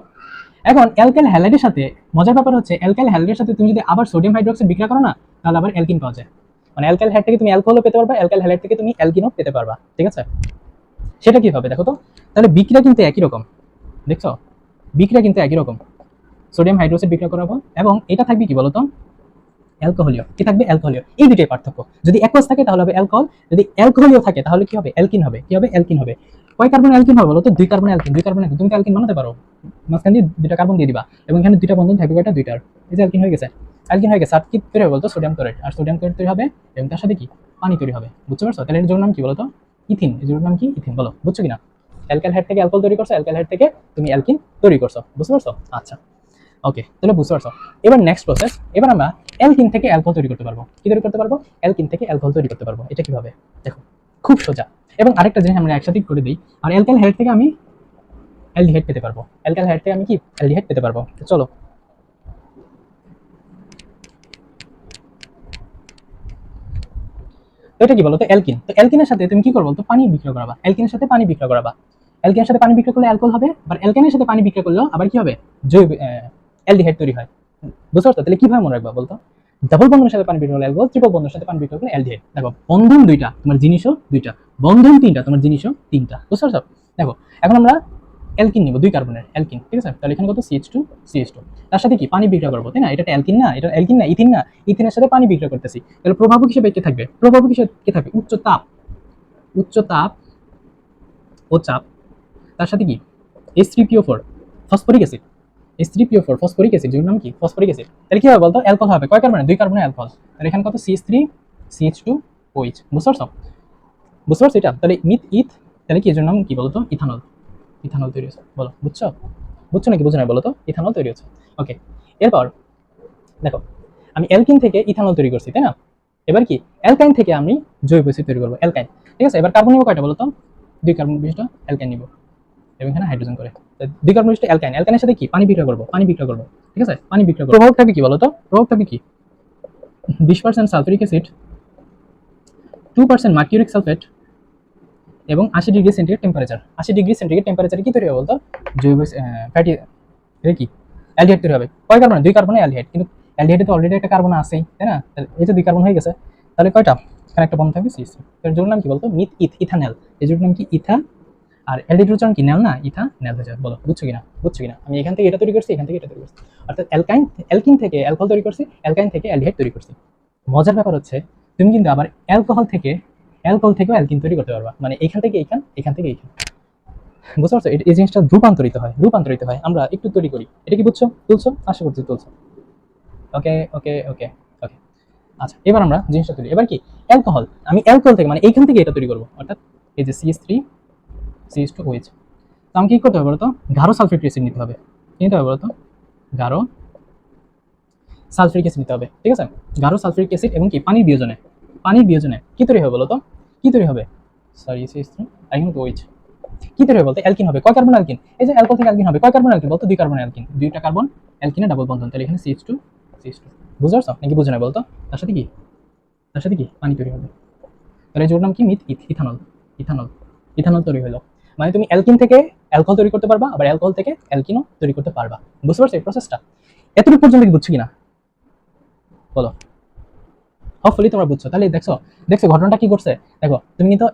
এখন অ্যালকাইল হ্যালাইডের সাথে মজার ব্যাপার হচ্ছে, অ্যালকাইল হ্যালাইডের সাথে তুমি যদি আবার সোডিয়াম হাইড্রোক্সাইড বিক্রিয়া করো না, তাহলে আবার অ্যালকিন পাওয়া যায়। মানে অ্যালকাইল হ্যালাইড থেকে তুমি অ্যালকোহলও পেতে পারবা, অ্যালকাইল হ্যালাইড থেকে তুমি অ্যালকিনও পেতে পারবা, ঠিক আছে? সেটা কি হবে দেখো তো? তাহলে বিক্রিয়া কিন্তু একই রকম, দেখছো? বিক্রিয়া কিন্তু একই রকম, সোডিয়াম হাইড্রোক্সাইড বিক্রিয়া করাবো, এবং এটা থাকবে কি বলতো? অ্যালকোহলীয়। কি থাকবে? অ্যালকোহলীয়। এই দুটোই পার্থক্য। যদি অ্যাকুয়াস থাকে তাহলে হবে অ্যালকোহল, যদি অ্যালকোহলীয় থাকে তাহলে কি হবে? অ্যালকিন হবে। কি হবে? অ্যালকিন হবে। কয় কার্বন অ্যালকিন হবে বলো তো? 2 কার্বন অ্যালকিন, 2 কার্বন অ্যালকিন। তুমি তো অ্যালকিন বানাতে পারো, মাঝখান দিয়ে 2টা কার্বন দিয়ে দিবা, এবং এখানে 2টা বন্ধন থাকবে, কয়টা? 2টার। এই যে অ্যালকিন হয়ে গেছে, অ্যালকিন হয়ে গেছে। আর কি তৈরি হবে বলতো? সোডিয়াম ক্লোরাইড, আর সোডিয়াম ক্লোরাইড তৈরি হবে, এবং তার সাথে কি? পানি তৈরি হবে। বুঝতে পারছো? তাহলে এর জন্য নাম কি বলতো? ইথিন। এর জন্য নাম কি? ইথিন। বলো বুঝছো কিনা? অ্যালকাইল হাইড থেকে অ্যালকোহল তৈরি করছো, অ্যালকাইল হাইড থেকে তুমি অ্যালকিন তৈরি করছো। বুঝতে পারছো? আচ্ছা, ওকে, তাহলে বুঝতে পারছো। এবার নেক্সট প্রসেস, এবার আমরা অ্যালকিন থেকে অ্যালকোহল তৈরি করতে পারবো। কি তৈরি করতে পারবো? অ্যালকিন থেকে অ্যালকোহল তৈরি করতে পারবো। এটা কিভাবে দেখো, খুব সোজা। এবং আরেকটা জিনিস আমরা একসাথে করে দিই, আর অ্যালকাইল হাইড থেকে আমি অ্যালডিহাইড পেতে পারবো, অ্যালকাইল হাইড থেকে আমি কি? অ্যালডিহাইড পেতে পারবো। তো চলো, তো এটা কি বলো তো? অ্যালকিন। তো অ্যালকিনের সাথে তুমি কি করবো তো? পানি বিক্রিয়া করাবা, অ্যালকিনের সাথে পানি বিক্রিয়া করাবা। অ্যালকিনের সাথে পানি বিক্রিয়া করলে অ্যালকোহল হবে, আবার অ্যালকাইনের সাথে পানি বিক্রিয়া করলেও আবার কি হবে? জৈব অ্যালডিহাইড তৈরি হয়। বুঝতে পারছো? তাহলে কিভাবে মনে রাখবা বলতো? ডাবল বন্ধনের সাথে পানি বিক্রিয়া করলে অ্যালকোহল, ট্রিপল বন্ধনের সাথে পানি বিক্রিয়া করলে অ্যালডিহাইড। দেখো, বন্ধন 2টা, তোমার জিনিসও 2টা, বন্ধন 3টা, তোমার জিনিসও 3টা। বুঝতে পারছো? দেখো, এখন আমরা অ্যালকিন নিব, 2 কার্বনের অ্যালকিন, ঠিক আছে? তাহলে এখানে কত? CH2 CH2, তার সাথে কি? পানি বিক্রিয়া করবো, তাই না? এটা অ্যালকিন না, এটা অ্যালকিন না, ইথিন না, ইথিনের সাথে পানি বিক্রিয়া করতেছি। তাহলে প্রভাবক হিসেবে কে থাকবে? প্রভাবক হিসেবে কে থাকবে? উচ্চ তাপ, উচ্চ তাপ ও চাপ, তার সাথে কি? H3PO4, phosphoric acid, H3PO4 phosphoric acid, যার নাম কি? Phosphoric acid. তাহলে কি হবে বলতো? অ্যালকোহল হবে, কয় কার্বনের? 2 কার্বনের অ্যালকোহল। তাহলে এখানে কত? CH3 CH2 ওইচ, বুঝতে পারছো? বুঝতে পারছো এটা? তাহলে মিথ ইথ, তাহলে কি এর নাম কি বলতো? ইথানল। ইথানল তৈরি হচ্ছে, বলো বুঝছো? বুঝছো নাকি বুঝো না বলো তো? ইথানল তৈরি হচ্ছে। ওকে, এরপর দেখো, আমি অ্যালকিন থেকে ইথানল তৈরি করছি, তাই না? এবার কি অ্যালকাইন থেকে আমি জৈব অ্যাসিড তৈরি করবো, অ্যালকাইন। ঠিক আছে, এবার কার্বন নিব কয়টা বলো তো? 2 কার্বন বিশিষ্ট অ্যালকাইন নিব, এবং এখানে হাইড্রোজেন করে। 2 কার্বন বিশিষ্ট অ্যালকাইন, অ্যালকাইনের সাথে কি পানি বিক্রিয়া করবো, পানি বিক্রিয়া করবো। ঠিক আছে, পানি বিক্রিয়া করবো। প্রভাব থাকবে কি বলো তো? প্রভাব থাকবে কি? 20% সালফিউরিক অ্যাসিড, 2% মার্কিউরিক সালফেট, এবং 80 degree centigrade temperature. 80 degree centigrade টেম্পারেচারে কি তৈরি হবে বলতো? জৈব ফ্যাটি, এটা কি অ্যালডিহাইড তৈরি হবে। কয় কার্বন? 2 কার্বনে অ্যালডিহাইড, কিন্তু অ্যালডিহাইডে তো অলরেডি একটা কার্বন আছেই, তাই না? এই যে 2 কার্বন হয়ে গেছে, তাহলে কয়টা? এখানে একটা বন্ধ থাকবে সিএস। এর জন্য নাম কি বলতো? Meth eth, ethanol. এর জন্য নাম কি? ইথা। আর অ্যালডিহাইড উচ্চারণ কি? নেল না, ইথা নেল হয়ে যাবে। বলো বুঝছো কিনা? বুঝছো কিনা? আমি এখান থেকে এটা তৈরি করছি, এখান থেকে এটা তৈরি করছি, অর্থাৎ অ্যালকাইন, অ্যালকিন থেকে অ্যালকোহল তৈরি করছি, অ্যালকাইন থেকে অ্যালডিহাইড তৈরি করছি। মজার ব্যাপার হচ্ছে তুমি কিন্তু আবার অ্যালকোহল থেকে, অ্যালকোহল থেকেও অ্যালকিন তৈরি করতে পারবা, মানে এখান থেকে এখান, এখান থেকে এখান। বুঝতে পারছো? এই জিনিসটা রূপান্তরিত হয়, রূপান্তরিত হয়। আমরা একটু তৈরি করি, এটা কি বুঝছো? তুলছো? আশা করছি তুলছো। ওকে ওকে ওকে ওকে। আচ্ছা, এবার আমরা জিনিসটা তুলি। এবার কি অ্যালকোহল, আমি অ্যালকোহল থেকে মানে এইখান থেকে এটা তৈরি করবো, অর্থাৎ এই যে CH3 CH2OH। তো আমি কি করতে হবে বলতো? গাঢ় সালফিউরিক অ্যাসিড নিতে হবে। কি নিতে হবে বলতো? গাঢ় সালফিউরিক অ্যাসিড নিতে হবে। ঠিক আছে, গাঢ় সালফিউরিক অ্যাসিড এবং কি পানির বিয়োজনে, পানির বিয়োজনে কি তৈরি হবে বলতো? কি তৈরি হবে? সরি CH3 আর কিন্তু OH, কি তৈরি হবে বলতে? অ্যালকিন হবে। কয় কার্বন অ্যালকিন? এই যে অ্যালকোহল থেকে অ্যালকিন হবে, কয় কার্বন অ্যালকিন বলতো? 2 কার্বন অ্যালকিন, 2টা কার্বন অ্যালকিনে ডাবল বন্ধন, তাহলে এখানে CH2 CH2। বুঝতে পারছো নাকি বুঝো না বলতো? তার সাথে কি, তার সাথে কি পানি তৈরি হবে। তাহলে এর নাম কি? Myth ethanol. ইথানল, ইথানল তৈরি হলো। মানে তুমি অ্যালকিন থেকে অ্যালকোহল তৈরি করতে পারবা, আবার অ্যালকোহল থেকে অ্যালকিনও তৈরি করতে পারবা। বুঝতে পারছো এই প্রসেসটা? এতটুকু পর্যন্ত কি বুঝছো কিনা বলো? হোপফুলি তোমরা বুঝছো। তাহলে দেখছো, দেখছো ঘটনাটা কি করছে? দেখো তুমি কিন্তু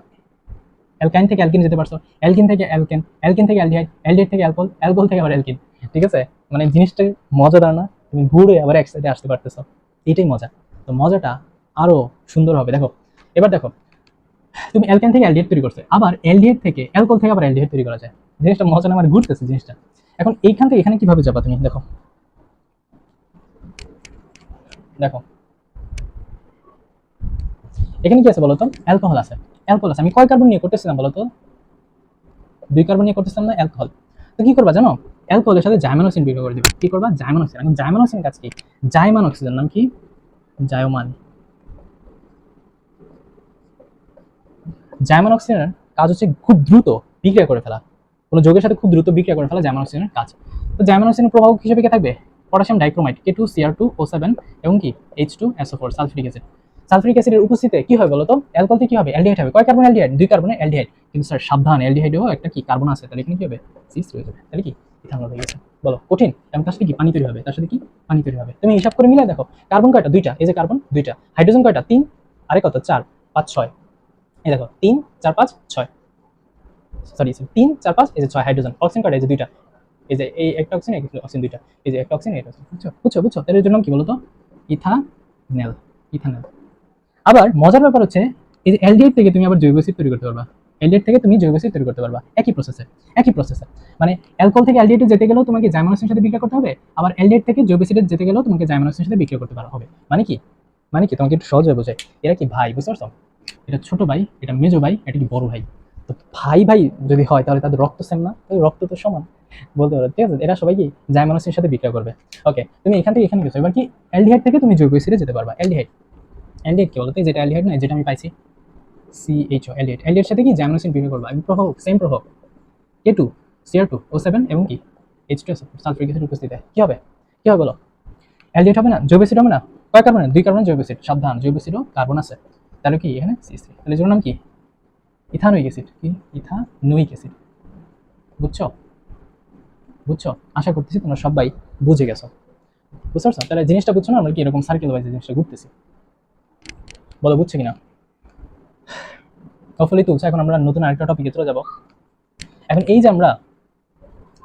অ্যালকাইন থেকে অ্যালকিন যেতে পারছো, অ্যালকিন থেকে অ্যালকেন, অ্যালকিন থেকে অ্যালডিহাইড, অ্যালডিহাইড থেকে অ্যালকোহল, অ্যালকোহল থেকে আবার অ্যালকিন। ঠিক আছে, মানে জিনিসটা মজাদার না? তুমি ঘুরে আবার এক সাইডে আসতে পারতেছো, এটাই মজা। তো মজাটা আরো সুন্দর হবে। দেখো এবার দেখো, তুমি অ্যালকেন থেকে অ্যালডিহাইড তৈরি করছে, আবার অ্যালডিহাইড থেকে অ্যালকোহল থেকে আবার অ্যালডিহাইড তৈরি করা যায়। জিনিসটা মজা না? আমার ঘুরতেছে জিনিসটা। এখন এইখান থেকে এখানে কিভাবে যাবা তুমি? দেখো দেখো এখানে কি আছে বলো তো? অ্যালকোহল আছে, অ্যালকোহল আছে। আমি কয় কার্বন নিয়ে করতেছিলাম বলো তো? 2 কার্বন নিয়ে করতেছিলাম না অ্যালকোহল? তো কি করবা জানো? অ্যালকোহলের সাথে জাইমানোসিন বিক্রিয়া করে দিবে। কি করবা? জাইমানোসিন। এখন জাইমানোসিনের কাজ কি? জাইমান অক্সিজেন নাম কি? জায়োমান। জাইমান অক্সিজেনের কাজ হচ্ছে খুব দ্রুত বিক্রিয়া করে ফেলা, কোনো যৌগের সাথে খুব দ্রুত বিক্রিয়া করে ফেলা জাইমান অক্সিজেনের কাজ। তো জাইমান অক্সিজেনের প্রভাবক হিসেবে কে থাকবে? পটাশিয়াম ডাইক্রোমাইড K2Cr2O7 এবং কি H2SO4 সালফিউরিক অ্যাসিড। সালফিউরিক অ্যাসিডের উপস্থিতিতে কি হয় বলতো? অ্যালকোহলতে কি হবে? অ্যালডিহাইড হবে। কয় কার্বন অ্যালডিহাইড? 2 কার্বনের অ্যালডিহাইড। কিন্তু স্যার সাবধান, অ্যালডিহাইডেও একটা কি কার্বন আছে, তাহলে এখানে কি হবে? CH3 হয়ে যাবে। তাহলে কি ইথানল হয়ে গেছে। বলো কঠিন? এবং তার সাথে কি পানি তৈরি হবে, তার সাথে কি পানি তৈরি হবে। তুমি হিসাব করে মিলে দেখো, কার্বন কয়টা? 2টা, এই যে কার্বন 2টা, হাইড্রোজেন কয়টা? 3, আরে কত? 4 5 6। এই দেখো 3 4 5 6, সরি 3 4 5, এই যে 6 হাইড্রোজেন। অক্সিজেন কয়টা? এই যে 2টা, এই যে এই একটা অক্সিজেন, এই অক্সিজেন 2টা, এই যে একটা অক্সিজেন, এটা অক্সিজেন। বুঝছো বুঝছো বুঝছো? তাহলে এর জন্য কি বলতো? Ethanal, ethanal. আবার মজার ব্যাপার হচ্ছে, এই যে অ্যালডিহাইড থেকে তুমি আবার জৈব অ্যাসিড তৈরি করতে পারবা, অ্যালডিহাইড থেকে তুমি জৈব অ্যাসিড তৈরি করতে পারবা একই প্রসেসে, একই প্রসেসে। মানে অ্যালকোহল থেকে অ্যালডিহাইডে যেতে গেলেও তোমাকে জাইমানোসিনের সাথে বিক্রিয়া করতে হবে, আবার অ্যালডিহাইড থেকে জৈব অ্যাসিডে যেতে গেলেও তোমাকে জাইমানোসিনের সাথে বিক্রিয়া করতে পারা হবে। মানে কি? মানে কি তোমাকে একটু সহজভাবে বোঝাই। এরা কি ভাই, বুঝতে পারছো? এটা ছোট ভাই, এটা মেজো ভাই, এটা কি বড় ভাই। তো ভাই ভাই যদি হয় তাহলে তাদের রক্ত সেম না? তাহলে রক্ত তো সমান বলতে পারো। ঠিক আছে, এরা সবাই কি জাইমানোসিনের সাথে বিক্রিয়া করবে। ওকে, তুমি এখান থেকে এখানে গেছো, এবার কি অ্যালডিহাইড থেকে তুমি জৈব অ্যাসিডে যেতে পারবা। অ্যালডিহাইড, অ্যালডিহাইড কি বলতো? যেটা অ্যালডিহাইড না, যেটা আমি পাইছি CHO, অ্যালডিহাইড। অ্যালডিহাইডের সাথে কি জাইমানোসিন বিক্রিয়া করবা, এবং প্রভাব সেম প্রভাব। K2Cr2O7 এবং কি H2SO4 সালফিউরিক অ্যাসিড উপস্থিত হয়, কি হবে? কি হবে বলো? অ্যালডিহাইড হবে না? জৈব অ্যাসিড হবে না? কয় কার্বন? 2 কার্বন জৈব অ্যাসিড। সাবধান, জৈব অ্যাসিডও কার্বন আছে। তাহলে কি এখানে CH3, তাহলে এর নাম কি? Ethanoic acid. কি? Ethanoic acid. বুঝছো? বুঝছো? আশা করতেছি তোমরা সবাই বুঝে গেছো। বুঝতে পারছো? তাহলে জিনিসটা বুঝছো না? আমরা কি এরকম সার্কেল ওয়াইজ জিনিসটা ঘুরতেছি। বলো বুঝছো কিনা? হোপফুলি তুলছো। এখন আমরা নতুন আরেকটা টপিকে চলে যাবো। এখন এই যে আমরা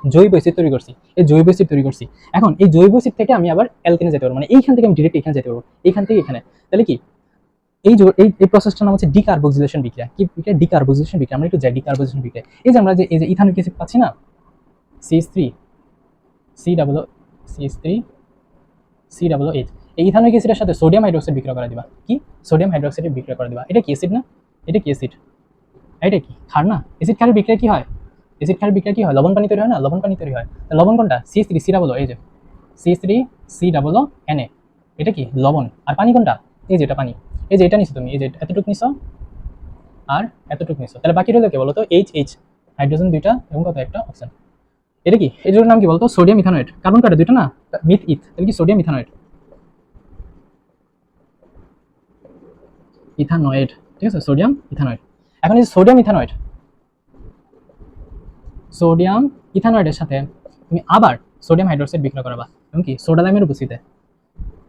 জৈব অ্যাসিড তৈরি করছি, এই জৈব অ্যাসিড তৈরি করছি, এখন এই জৈব অ্যাসিড থেকে আমি আবার অ্যালকেনে যেতে পারবো, মানে এইখান থেকে আমি ডিরেক্ট এখানে যেতে পারবো, এইখান থেকে এখানে। তাহলে কি এই যে এই প্রসেসটার নাম হচ্ছে ডিকার্বক্সিলেশন বিক্রিয়া। কি বিক্রিয়া? ডিকার্বক্সিলেশন বিক্রিয়া। আমরা একটু যাই ডিকার্বক্সিলেশন বিক্রিয়া। এই যে আমরা যে এই যে ইথানোয়িক অ্যাসিড পাচ্ছি না, CH3 C double CH3 C double H, এই ইথানোয়িক অ্যাসিডের সাথে সোডিয়াম হাইড্রোক্সাইড বিক্রিয়া করে দিবা। কি? সোডিয়াম হাইড্রোক্সাইড বিক্রিয়া করে দিবা। এটা কি অ্যাসিড না? এটা কি অ্যাসিড? এটা কি ক্ষার না? অ্যাসিড ক্ষারের বিক্রিয়া কি হয়? অ্যাসিড ক্ষারের বিক্রিয়া কি হয়? লবণ পানি তৈরি হয় না? লবণ পানি তৈরি হয়। লবণ কোনটা? CH3 সি ডাবল, এই যে CH3 সি ডাবল Na, এটা কি লবণ। আর পানি কোনটা? এই যে এটা পানি। এই যে এটা নিছো তুমি, এই যে এতটুকু নিছো আর এতটুকু নিছো, তাহলে বাকি রইলো কি বলতো? এইচ, হাইড্রোজেন দুইটা এবং কত একটা অক্সিজেন। এটা কি? এটার নাম কি বলতো? Sodium ethanoate. কার্বন কাটা দুইটা না, মিথ ইথ, তাহলে কি সোডিয়াম ইথানোয়েট। ইথানোয়েট, ঠিক আছে, সোডিয়াম ইথানোয়েট। এখন এই সোডিয়াম ইথানোয়েট, সোডিয়াম ইথানোয়েটের সাথে তুমি আবার সোডিয়াম হাইড্রোক্সাইড বিক্রিয়া করাবা এবং কি সোডা লাইমের উপস্থিতিতে,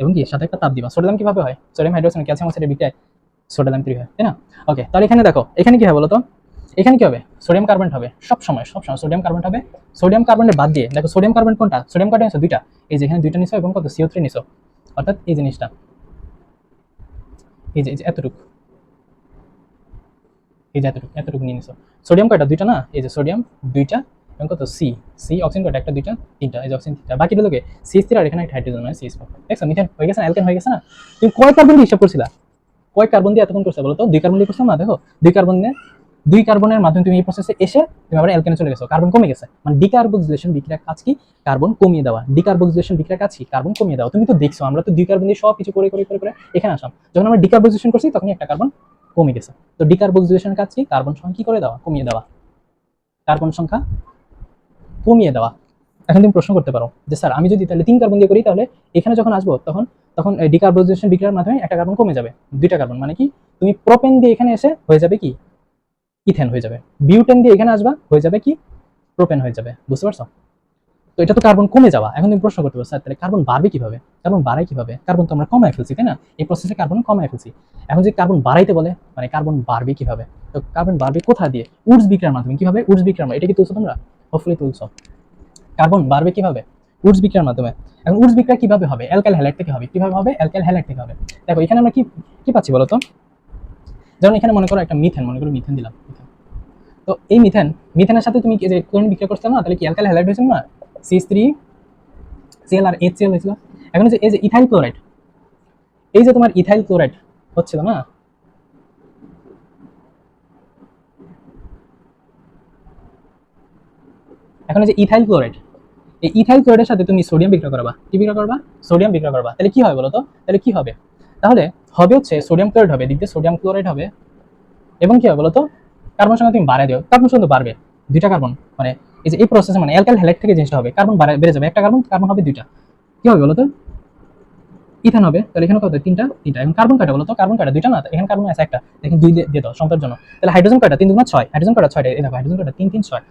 এবং কি সাথে একটা তাপ দিবা। সোডা লাইম কিভাবে হয়? সোডিয়াম হাইড্রোক্সাইড ক্যালসিয়াম অক্সাইডের বিক্রিয়ায় সোডা লাইম তৈরি হয়, তাই না? ওকে, তাহলে এখানে দেখো, এখানে কি হয় বলো তো? এখানে কি হবে? সোডিয়াম কার্বনেট হবে সব সময় সোডিয়াম কার্বনেট হবে। সোডিয়াম কার্বনেট বাদ দিয়ে দেখো সোডিয়াম কার্বনেট কোনটা? সোডিয়াম কার্বনেট নিছো দুইটা, এই যে এখানে দুইটা নিছো এবং কত CO3 নিছো, অর্থাৎ এই জিনিসটা, এই যে এতটুকু, এই যে এতটুকু এতটুকু নিয়ে নিছো। সোডিয়াম কয়টা? দুইটা না, এই যে সোডিয়াম দুইটা এবং কত সি অক্সিজেন কয়টা? একটা দুইটা তিনটা, এই যে অক্সিজেন তিনটা, বাকি রইল কি CH3 আর এখানে একটা হাইড্রোজেন মানে CH4। দেখছো মিথেন হয়ে গেছে না, অ্যালকেন হয়ে গেছে না? তুমি কয় কার্বন দিয়ে হিসাব করছিলা? কয় কার্বন দিয়ে এতক্ষণ করছো বলো তো? দুই কার্বন দিয়ে করছো না? দেখো দুই কার্বন দিয়ে, দুই কার্বনের মাধ্যমে তুমি এই প্রসেসে এসে তুমি আবার অ্যালকেনে চলে গেছো, কার্বন কমে গেছে। মানে ডিকার্বক্সিলেশন বিক্রিয়ার কাজ কি? কার্বন কমিয়ে দেওয়া। ডিকার্বক্সিলেশন বিক্রিয়ার কাজ কি? কার্বন কমিয়ে দেওয়া। তুমি তো দেখছো আমরা তো দুই কার্বন দিয়ে সব কিছু করে করে করে করে এখানে আসলাম। যখন আমরা ডিকার্বক্সিলেশন করছি তখনই একটা কার্বন কমে গেছে। তো ডিকার্বক্সিলেশনের কাজ কি? কার্বন সংখ্যা কি করে দেওয়া? কমিয়ে দেওয়া। কার্বন সংখ্যা কমিয়ে দেওয়া। এখন তুমি প্রশ্ন করতে পারো যে স্যার আমি যদি তাহলে 3 কার্বন দিয়ে করি, তাহলে এখানে যখন আসবো তখন তখন ডিকার্বক্সিলেশন বিক্রিয়ার মাধ্যমে একটা কার্বন কমে যাবে, দুইটা কার্বন, মানে কি তুমি প্রোপেন দিয়ে এখানে এসে হয়ে যাবে কি ইথেন হয়ে যাবে, বিউটেন দিয়ে এখানে আসবা হয়ে যাবে কি প্রোপেন হয়ে যাবে। বুঝতে পারছো? তো এটা তো কার্বন কমে যাওয়া। এখন তুমি প্রশ্ন করতে পারো স্যার তাহলে কার্বন বাড়বে কিভাবে? কার্বন বাড়ায় কিভাবে? কার্বন তো আমরা কমায় ফেলছি, তাই না? এই প্রসেসে কার্বন কমায় ফেলছি। এখন যে কার্বন বাড়াইতে বলে, মানে কার্বন বাড়বে কিভাবে? তো কার্বন বাড়বে কোথা দিয়ে? উডস বিক্রিয়ার মাধ্যমে। কিভাবে? উডস বিক্রিয়ার মাধ্যমে। এটা কি তুলছো তোমরা? হোপফুলি তুলছো। কার্বন বাড়বে কিভাবে? উডস বিক্রিয়ার মাধ্যমে। এখন উডস বিক্রিয়া কিভাবে হবে? অ্যালকাইল হ্যালাইড থেকে হবে। কিভাবে হবে? অ্যালকাইল হ্যালাইড থেকে হবে। দেখো এখানে আমরা কি কি পাচ্ছি বলো তো? যেমন এখানে মনে করো একটা মিথেন, মনে করো মিথেন দিলাম। তো এই মিথেন, মিথেনের সাথে তুমি যে ক্লোরিন বিক্রিয়া করছো না, তাহলে কি অ্যালকাইল হ্যালাইড হয়েছে না? CH3Cl আর HCl হয়েছিল। এখন যে এই যে ইথাইল ক্লোরাইড, এই যে তোমার ইথাইল ক্লোরাইড হচ্ছিল না, এখন এই যে ইথাইল ক্লোরাইড, এই ইথাইল ক্লোরাইডের সাথে তুমি সোডিয়াম বিক্রিয়া করবা। কি বিক্রিয়া করবা? সোডিয়াম বিক্রিয়া করবা। তাহলে কি হয় বলো তো? তাহলে কি হবে? তাহলে হবে হচ্ছে সোডিয়াম ক্লোরাইড হবে, এদিক দিয়ে সোডিয়াম ক্লোরাইড হবে, এবং কি হবে বলো তো? কার্বন সংখ্যা তুমি বাড়ায় দিও, কার্বন সংখ্যা বাড়বে, দুইটা কার্বন, মানে এই যে এই প্রসেসে মানে অ্যালকাইল হ্যালাইড থেকে জিনিসটা হবে, কার্বন বেড়ে যাবে, একটা কার্বন, কার্বন হবে দুইটা, কি হবে বলো তো? ইথান হবে। তাহলে এখানে কত? তিনটা তিনটা। এখন কার্বন কয়টা বলো তো? কার্বন কয়টা? দুইটা না, এখানে কার্বন আছে একটা, দেখেন দুই দিয়ে দাও সংখ্যার জন্য। তাহলে হাইড্রোজেন কয়টা? 3 দুগুণা 6, হাইড্রোজেন কয়টা? 6টা, এই দেখো হাইড্রোজেন কয়টা? 3 3 6।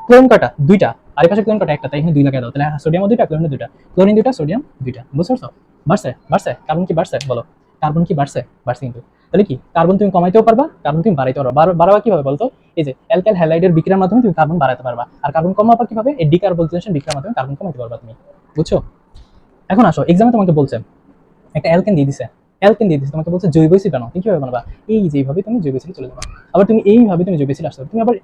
ক্লোরিন কয়টা? দুইটা, আর এই পাশে ক্লোরিন কয়টা? একটা, তাই এখানে 2 লাগিয়ে দাও। তাহলে সোডিয়াম দুইটা, ক্লোরিন দুইটা, ক্লোরিন দুইটা, সোডিয়াম দুইটা। বুঝতে পারছো? বাড়ছে বাড়ছে, কার্বন কি বাড়ছে বলো? কার্বন কি বাড়ছে? বাড়ছে কিন্তু। তাহলে কি কার্বন তুমি কমাইতেও পারবা, কার্বন তুমি বাড়াইতেও পারবা। বাড়াবা কিভাবে বলতো? এই যে অ্যালকাইল হ্যালাইডের বিক্রিয়ার মাধ্যমে তুমি কার্বন বাড়াতে পারবা, আর কার্বন কমাবা কিভাবে? এই ডিকার্বক্সিলেশন বিক্রিয়ার মাধ্যমে কার্বন কমাইতে পারবা তুমি। বুঝছো? এখন আসো, এক্সামে তোমাকে বলছে একটা অ্যালকেন দিয়ে দিছে, অ্যালকেন দিয়ে দিছে, তোমাকে বলছে জৈব অ্যাসিড বানাও। তুমি কিভাবে বানাবা? এই যেভাবে তুমি জৈব অ্যাসিড চলে যাবা, আবার তুমি এইভাবে তুমি জৈব অ্যাসিড আসতে পারো। তুমি আবার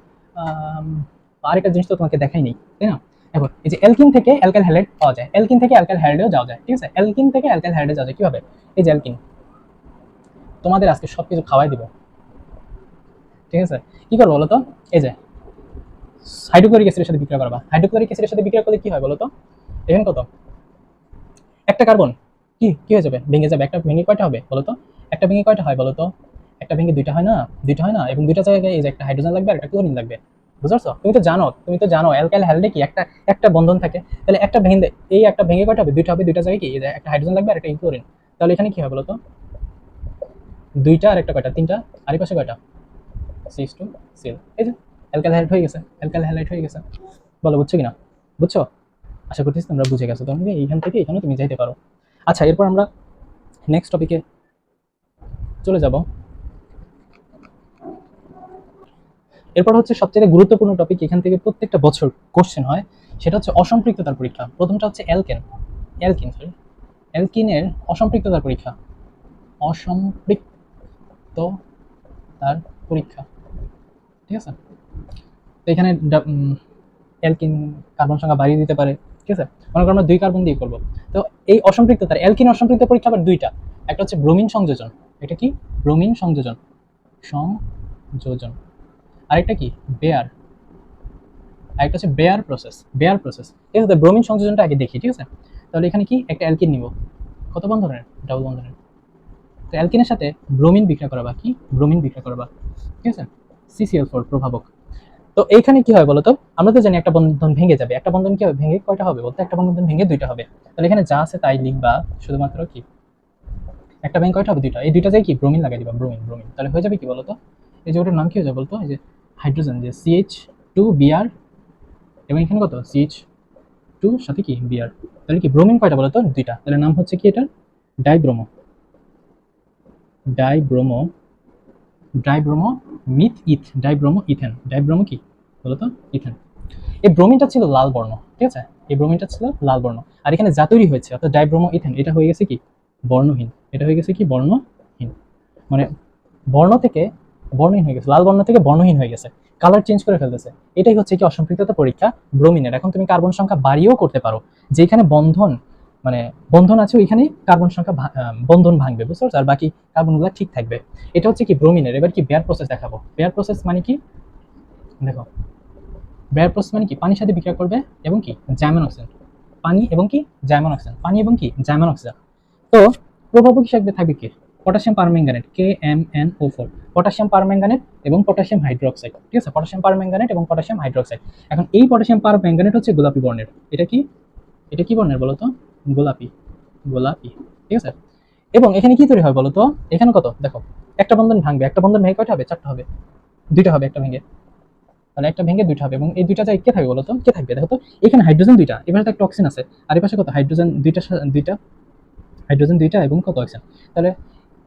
আরেকটা জিনিস তো তোমাকে দেখাই নেই, তাই না? এখন এই যে অ্যালকিন থেকে অ্যালকাইল হ্যালাইড পাওয়া যায়, অ্যালকিন থেকে অ্যালকাইল হ্যালাইডেও যাওয়া যায়, ঠিক আছে? অ্যালকিন থেকে অ্যালকাইল হ্যালাইডে যাওয়া যায় কিভাবে? এই যে অ্যালকিন, তোমাদের আজকে সবকিছু খাওয়াই দিব, ঠিক আছে? কি করবো বলো তো? এই যে হাইড্রোক্লোরিক অ্যাসিডের সাথে বিক্রিয়া করবা। হাইড্রোক্লোরিক অ্যাসিডের সাথে বিক্রিয়া করলে কি হয় বলো তো? এখানে কত? একটা কার্বন কি কি হয়ে যাবে? ভেঙে যাবে। একটা ভেঙে কয়টা হবে বলো তো? একটা ভেঙে কয়টা হয় বলো তো? একটা ভেঙে দুইটা হয় না? দুইটা হয় না? এবং দুইটা জায়গায় এই যে একটা হাইড্রোজেন লাগবে আর একটা ক্লোরিন লাগবে। বুঝতে পারছো? তুমি তো জানো অ্যালকাইল হ্যালাইডে কি একটা একটা বন্ধন থাকে। তাহলে একটা ভেঙে, এই একটা ভেঙে কয়টা হবে? দুইটা হবে। দুইটা জায়গায় কি এই যে একটা হাইড্রোজেন লাগবে আর একটা ক্লোরিন। তাহলে এখানে কি হয় বলো তো? দুইটা আর একটা কয়টা? তিনটা। আর এই পাশে কয়টা? CH2Cl। এই যে অ্যালকাইল হ্যালাইড হয়ে গেছে, অ্যালকাইল হ্যালাইড হয়ে গেছে। বলো বুঝছো কিনা? বুঝছো? আশা করতেছি তোমরা বুঝে গেছো। তুমি এইখান থেকে এখানে তুমি যাইতে পারো। আচ্ছা, এরপর আমরা নেক্সট টপিকে চলে যাব। এরপর হচ্ছে সবচেয়ে গুরুত্বপূর্ণ টপিক, এখান থেকে প্রত্যেকটা বছর কোশ্চেন হয়, সেটা হচ্ছে অসম্পৃক্ততার পরীক্ষা। প্রথমটা হচ্ছে অ্যালকিনের অসম্পৃক্ততার পরীক্ষা। অসম্পৃক্ততার পরীক্ষা, ঠিক আছে? তো এখানে অ্যালকিন কার্বন সংখ্যা বাড়িয়ে দিতে পারে, ঠিক আছে? মনে করো আমরা 2 কার্বন দিয়ে করবো, তো এই অসম্পৃক্ততার অ্যালকিন অসম্পৃক্ত পরীক্ষা আবার দুইটা, একটা হচ্ছে ব্রোমিন সংযোজন, এটা কি ব্রোমিন সংযোজন, সংযোজন, আরেকটা কি বেয়ার, আরেকটা হচ্ছে বেয়ার প্রসেস, বেয়ার প্রসেস। ঠিক আছে, ব্রোমিন সংযোজনটা আগে দেখি, ঠিক আছে। তাহলে এখানে কি একটা অ্যালকিন নিব, কত বন্ধনের, ডাবল বন্ধনের। তো অ্যালকিনের সাথে ব্রোমিন বিক্রিয়া করাবা, কি ব্রোমিন বিক্রিয়া করাবা, ঠিক আছে, CCl4 প্রভাবক। তো এইখানে কি হয় বলতো, আমরা তো জানি একটা বন্ধন ভেঙে যাবে, একটা বন্ধন কি হবে ভেঙে কয়টা হবে বলতো, একটা বন্ধন ভেঙে দুইটা হবে। তাহলে এখানে যা আছে তাই লিখবা, শুধুমাত্র কি একটা ভেঙে কয়টা হবে দুইটা, এই দুইটা যাই কি ব্রোমিন লাগাই দিবা, ব্রোমিন ব্রোমিন, তাহলে হয়ে যাবে কি বলতো, এই যে ওটার নাম কি হয়ে যাবে বলতো, এই যে হাইড্রোজেন, যে CH2Br, এবং এখানে কত CH2 সাথে কি Br, তাহলে কি ব্রোমিন কয়টা বলতো দুইটা, তাহলে নাম হচ্ছে কি এটা dibromo, dibromo, dibromo meth eth, dibromo ethane, dibromo কি বলতো ইথেন। এই ব্রোমিনটা ছিল লাল বর্ণ, ঠিক আছে, এই ব্রোমিনটা ছিল লাল বর্ণ, আর এখানে যা তৈরি হয়েছে অর্থাৎ ডাইব্রোমো ইথেন, এটা হয়ে গেছে কি বর্ণহীন, এটা হয়ে গেছে কি বর্ণহীন, মানে বর্ণ থেকে বর্ণহীন হয়ে গেছে, লাল বর্ণ থেকে বর্ণহীন হয়ে গেছে, কালার চেঞ্জ করে ফেলতেছে। এটাই হচ্ছে কি অসম্পৃক্ততা পরীক্ষা ব্রোমিনের। এখন তুমি কার্বন সংখ্যা বাড়িয়েও করতে পারো, যেখানে বন্ধন মানে বন্ধন আছে ওইখানেই কার্বন সংখ্যা বন্ধন ভাঙবে, বুঝতে পারছো, আর বাকি কার্বনগুলো ঠিক থাকবে। এটা হচ্ছে কি ব্রোমিনের। এবার কি বেয়ার প্রসেস দেখাবো। বেয়ার প্রসেস মানে কি দেখো, বেয়ার প্রসেস মানে কি পানির সাথে বিক্রিয়া করবে এবং কি জার্মান অক্সিজেন, পানি এবং কি জার্মান অক্সিজেন, পানি এবং কি জার্মান অক্সিজেন। তো প্রভাবক হিসেবে থাকবে কি potassium permanganate, KMnO4, potassium permanganate এবং পটাশিয়াম হাইড্রোক্সাইড, ঠিক আছে, পটাশিয়াম পারম্যাঙ্গানেট এবং পটাশিয়াম হাইড্রোক্সাইড। এখন এই পটাশিয়াম পারম্যাঙ্গানেট হচ্ছে গোলাপি বর্ণের, এটা কি, এটা কি বর্ণের বলতো, গোলাপি, গোলাপি, ঠিক আছে। এবং এখানে কি তৈরি হয় বলতো, এখানে কত দেখো, একটা বন্ধন ভাঙবে, একটা বন্ধন ভেঙে কয়টা হবে, চারটা হবে, দুইটা হবে একটা ভেঙে, তাহলে একটা ভেঙে দুইটা হবে, এবং এই দুইটা যায় কে থাকবে বলতো, কে থাকবে দেখো তো, এখানে হাইড্রোজেন দুইটা, এবারে তো একটা অক্সিজেন আছে, আর এই পাশে কত হাইড্রোজেন দুইটা, দুইটা হাইড্রোজেন দুইটা এবং কত অক্সিজেন, তাহলে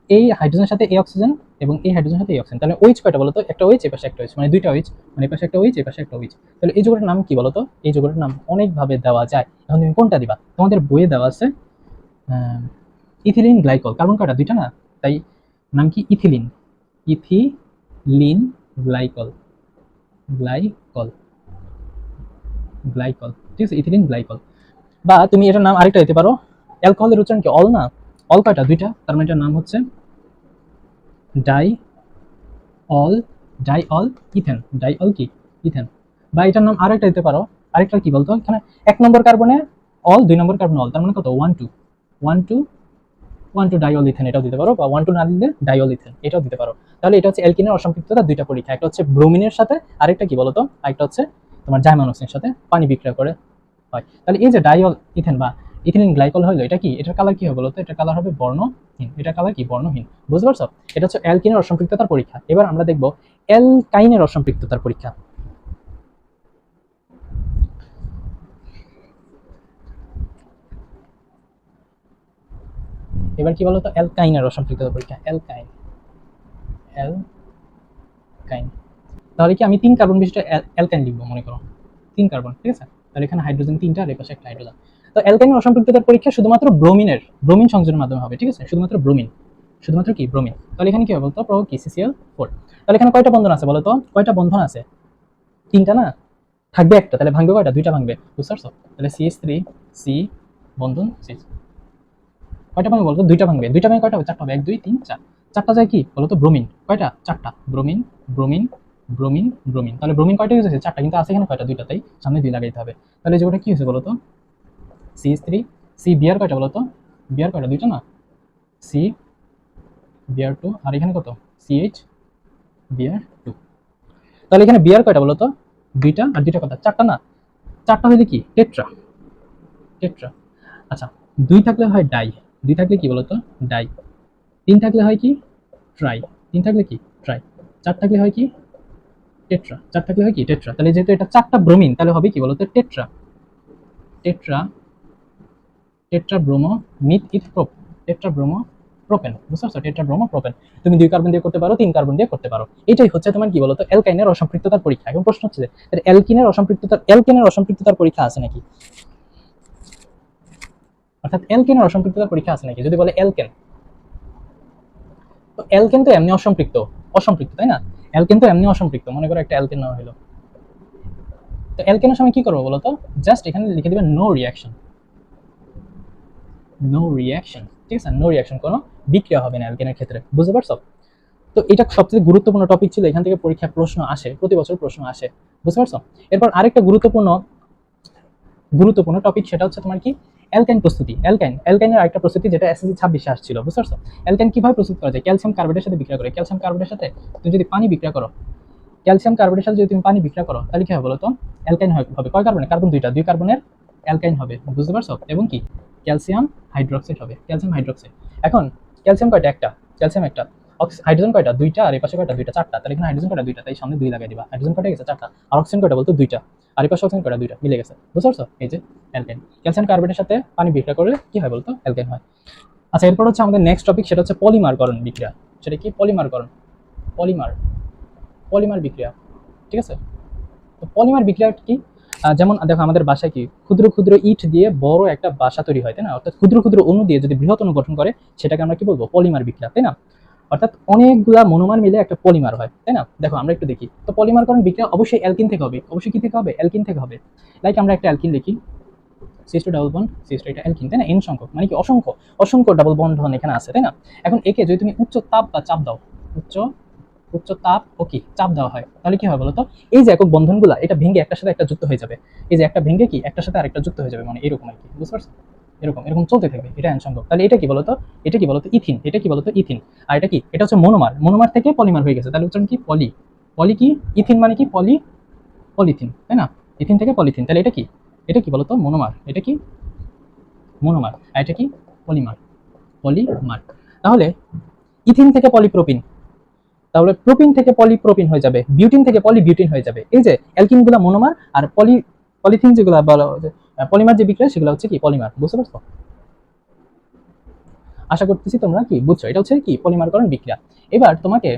এই হাইড্রোজেনের সাথে এই অক্সিজেন এবং এই হাইড্রোজেনের সাথে এই অক্সিজেন, তাহলে ওইচ কয়টা বলতো, একটা ওইচ এই পাশে একটা ওইচ, মানে দুইটা ওইচ, মানে এই পাশে একটা ওইচ এই পাশে একটা ওইচ। তাহলে এই যৌগটার নাম কি বলতো, এই যৌগটার নাম অনেক ভাবে দেওয়া যায়, এখন তুমি কোনটা দিবা, তোমাদের বইয়ে দেওয়া আছে ইথিলিন গ্লাইকল, কার্বন কয়টা দুইটা না, তাই নাম কি ethylene, ethylene glycol, glycol, glycol, ঠিক আছে, ইথিলিন গ্লাইকল। বা তুমি এটার নাম আরেকটা দিতে পারো, অ্যালকোহলের উচ্চারণ কি অল না, অল কয়টা দুইটা, তার মানে এটার নাম হচ্ছে die all, die all ethane, die all কি ইথেন। বা এটার নাম আরেকটা দিতে পারো, আরেকটা কি বলতো, এখানে এক নম্বর কার্বনে অল, দুই নম্বর কার্বনে অল, তার মানে কত 1 2 1 2 1 2 ডাইঅল ইথেন, এটাও দিতে পারো, বা 1 2 না দিলে ডাইঅল ইথেন এটাও দিতে পারো। তাহলে এটা হচ্ছে অ্যালকিনের অসম্পৃক্ততা দুইটা পরীক্ষা, একটা হচ্ছে ব্রোমিনের সাথে, আরেকটা কি বলতো, আরেকটা হচ্ছে তোমার জার্মান অক্সিজেনের সাথে পানি বিক্রিয়া করে হয়। তাহলে এই যে ডাইঅল ইথেন বা ইথিলিন গ্লাইকল হলো, এটা কি, এটার কালার কি হবে বলতো, এটার কালার হবে বর্ণহীন, এটার কালার কি বর্ণহীন, বুঝতে পারছো। এটা হচ্ছে অ্যালকিনের অসম্পৃক্ততার পরীক্ষা। এবার আমরা দেখব অ্যালকাইনের অসম্পৃক্ততার পরীক্ষা। এবার কি বলতো, অ্যালকাইনের অসম্পৃক্ততার পরীক্ষা, অ্যালকাইন, অ্যালকাইন। তাহলে কি আমি তিন কার্বন বিশিষ্ট অ্যালকাইন লিখবো, মনে করো তিন কার্বন, ঠিক আছে, তাহলে এখানে হাইড্রোজেন তিনটা আর এই পাশে একটা হাইড্রোজেন। তো অ্যালকাইনের অসম্পৃক্ততার পরীক্ষা শুধুমাত্র ব্রোমিনের, ব্রোমিন সংযোজনের মাধ্যমে হবে, ঠিক আছে, শুধুমাত্র ব্রোমিন, শুধুমাত্র কি ব্রোমিন। তাহলে এখানে কি হবে বলতো, প্রভাব কি CCl4। তাহলে এখানে কয়টা বন্ধন আছে বলতো, কয়টা বন্ধন আছে, তিনটা না, থাকবে একটা, তাহলে ভাঙবে কয়টা, দুইটা ভাঙবে, বুঝতে পারছো। তাহলে CH3 সি বন্ধন C, কয়টা ভাঙবে বলতো, দুইটা ভাঙবে, দুইটা ভাঙে কয়টা হবে, চারটা হবে, 1 2 3 4, চারটা যায় কি বলতো ব্রোমিন, কয়টা চারটা, ব্রোমিন ব্রোমিন ব্রোমিন ব্রোমিন। তাহলে ব্রোমিন কয়টা ইউজ হয়েছে, চারটা, কিন্তু আছে এখানে কয়টা, দুইটা, তাই সামনে দুই লাগাইতে হবে। তাহলে যেটা কি হয়েছে বলতো, CH3 সি বিআর কয়টা বলতো, বিআর কয়টা দুইটা না, সি বিআর 2, আর এখানে কত CH বিআর 2। তাহলে এখানে বিআর কয়টা বলতো, দুইটা, আর দুইটা কথা চারটা না, চারটা হইলে কি টেট্রা, টেট্রা। আচ্ছা, দুই থাকলে হয় ডাই, দুই থাকলে কি বলতো ডাই, তিন থাকলে হয় কি ট্রাই, তিন থাকলে কি ট্রাই, চার থাকলে হয় কি টেট্রা, চার থাকলে হয় কি টেট্রা। তাহলে যেহেতু এটা চারটা ব্রোমিন, তাহলে হবে কি বলতো tetra, tetra, tetra bromo meth eth prop, tetra bromo propane, বুঝতে পারছো, টেট্রা ব্রোমো প্রোপেন। তুমি দুই কার্বন দিয়ে করতে পারো, তিন কার্বন দিয়ে করতে পারো। এটাই হচ্ছে তোমার কি বলতো অ্যালকাইনের অসম্পৃক্ততার পরীক্ষা। এখন প্রশ্ন হচ্ছে যে অ্যালকিনের অসম্পৃক্ততার, অ্যালকেনের অসম্পৃক্ততার পরীক্ষা আছে নাকি, অর্থাৎ অ্যালকেনের অসম্পৃক্ততার পরীক্ষা আছে নাকি, যদি বলে অ্যালকেন, তো অ্যালকেন তো এমনি অসম্পৃক্ত, অসম্পৃক্ত তাই না, অ্যালকেন তো এমনি অসম্পৃক্ত, মনে করো একটা অ্যালকেন নেওয়া হলো। তো অ্যালকেনের সময় কি করবো বলতো, জাস্ট এখানে লিখে দিবেন নো রিয়াকশন, নো রিয়াকশন, ঠিক আছে, নো রিয়াকশন, কোনো বিক্রিয়া হবে না অ্যালকেনের ক্ষেত্রে, বুঝতে পারছো? তো এটা সবচেয়ে গুরুত্বপূর্ণ টপিক ছিল, এখান থেকে পরীক্ষায় প্রশ্ন আসে, প্রতি বছর প্রশ্ন আসে, বুঝতে পারছো? এরপর আরেকটা গুরুত্বপূর্ণ গুরুত্বপূর্ণ টপিক, সেটা হচ্ছে তোমার কি, অ্যালকাইন প্রস্তুতি। অ্যালকাইনের আরেকটা প্রস্তুতি যেটা এসএসসি 26 আসছিল, বুঝতে পারছো? অ্যালকাইন কিভাবে প্রস্তুত করা যায়? ক্যালসিয়াম কার্বনেটের সাথে বিক্রিয়া করে, ক্যালসিয়াম কার্বনেটের সাথে তুমি যদি পানি বিক্রিয়া করো, ক্যালসিয়াম কার্বনের সাথে যদি তুমি পানি বিক্রিয়া করো, তাহলে কি হবে বলো তো? অ্যালকাইন হবে। কয় কার্বনে? কার্বন দুইটা, দুই কার্বনের অ্যালকাইন হবে, বুঝতে পারছো? এবং কি, ক্যালসিয়াম হাইড্রোক্সাইড হবে, ক্যালসিয়াম হাইড্রোক্সাইড। এখন ক্যালসিয়াম কয়টা? একটা। ক্যালসিয়াম একটা। হাইড্রোজেন কয়টা? দুইটা। আর এই পাশে কয়টা? দুইটা, চারটা। তাহলে এখানে হাইড্রোজেন কয়টা? দুইটা, তাই সামনে দুই লাগাই দিবা। হাইড্রোজেন কয়টা গেছে? চারটা। আর অক্সিজেন কয়টা বলতো? দুইটা। আর এই পাশে অক্সিজেন কয়টা? দুইটা, মিলে গেছে, বুঝতে পারছো? এই যে অ্যালকাইন, ক্যালসিয়াম কার্বনের সাথে পানি বিক্রিয়া করলে কি হয় বলতো? অ্যালকাইন হয়। আচ্ছা, এরপর হচ্ছে আমাদের নেক্সট টপিক, সেটা হচ্ছে পলিমারকরণ বিক্রিয়া। সেটা কি? পলিমারকরণ, পলিমার, পলিমার বিক্রিয়া, ঠিক আছে? তো পলিমার বিক্রিয়া কি? যেমন দেখো, আমাদের বাসায় কি ক্ষুদ্র ক্ষুদ্র ইট দিয়ে বড় একটা বাসা তৈরি হয়, তাই না? অর্থাৎ ক্ষুদ্র ক্ষুদ্র অণু দিয়ে যদি বৃহৎ অণু গঠন করে, সেটাকে আমরা কি বলবো? পলিমার বিক্রিয়া, তাই না? অর্থাৎ অনেকগুলা মনোমার মিলে একটা পলিমার হয়, তাই না? দেখো আমরা একটু দেখি, তো পলিমারকরণ বিক্রিয়া অবশ্যই অ্যালকিন থেকে হবে, অবশ্যই কি থেকে হবে? অ্যালকিন থেকে হবে। লাইক আমরা একটা অ্যালকিন লিখি, CS two double bond CS two, এটা অ্যালকিন, তাই না? এন সংখ্যক, মানে কি অসংখ্য, অসংখ্য ডাবল বন্ধন এখানে আছে, তাই না? এখন একে যদি তুমি উচ্চ তাপ বা চাপ দাও, উচ্চ উচ্চ তাপ ও কি চাপ দেওয়া হয়, তাহলে কি হয় বলতো? এই যে একক বন্ধনগুলা, এটা ভেঙে একটার সাথে একটা যুক্ত হয়ে যাবে। এই যে একটা ভেঙে কি একটার সাথে আরেকটা যুক্ত হয়ে যাবে, মানে এরকম আর কি, বুঝতে পারছো? এরকম এরকম চলতে থাকবে, এটা এন সংখ্যক। তাহলে এটা কি বলতো? এটা কি বলতো? ইথিন। এটা কি বলতো? ইথিন। আর এটা কি? এটা হচ্ছে মনোমার, মনোমার থেকে পলিমার হয়ে গেছে, তাহলে উচ্চারণ কি? পলি। পলি কি? ইথিন মানে কি? পলি, পলিথিন, তাই না? ইথিন থেকে পলিথিন, তাহলে এটা কি? এটা কি বলতো? মনোমার। এটা কি? মনোমার। আর এটা কি? Polymer, polymer. তাহলে ইথিন থেকে পলিপ্রোপিন, তাহলে প্রোপিন থেকে পলিপ্রোপিন হয়ে যাবে, বিউটিন থেকে পলিবিউটিন হয়ে যাবে। এই যে অ্যালকিন গুলা মনোমার, আর পলিথিন যেগুলো বলা পলিমার যে বিক্রিয়া, সেগুলো হচ্ছে কি? পলিমার, বুঝতে পারছো? আশা করতেছি তোমরা কি বুঝছো, এটা হচ্ছে কি? পলিমারকরণ বিক্রিয়া। এবার তোমাকে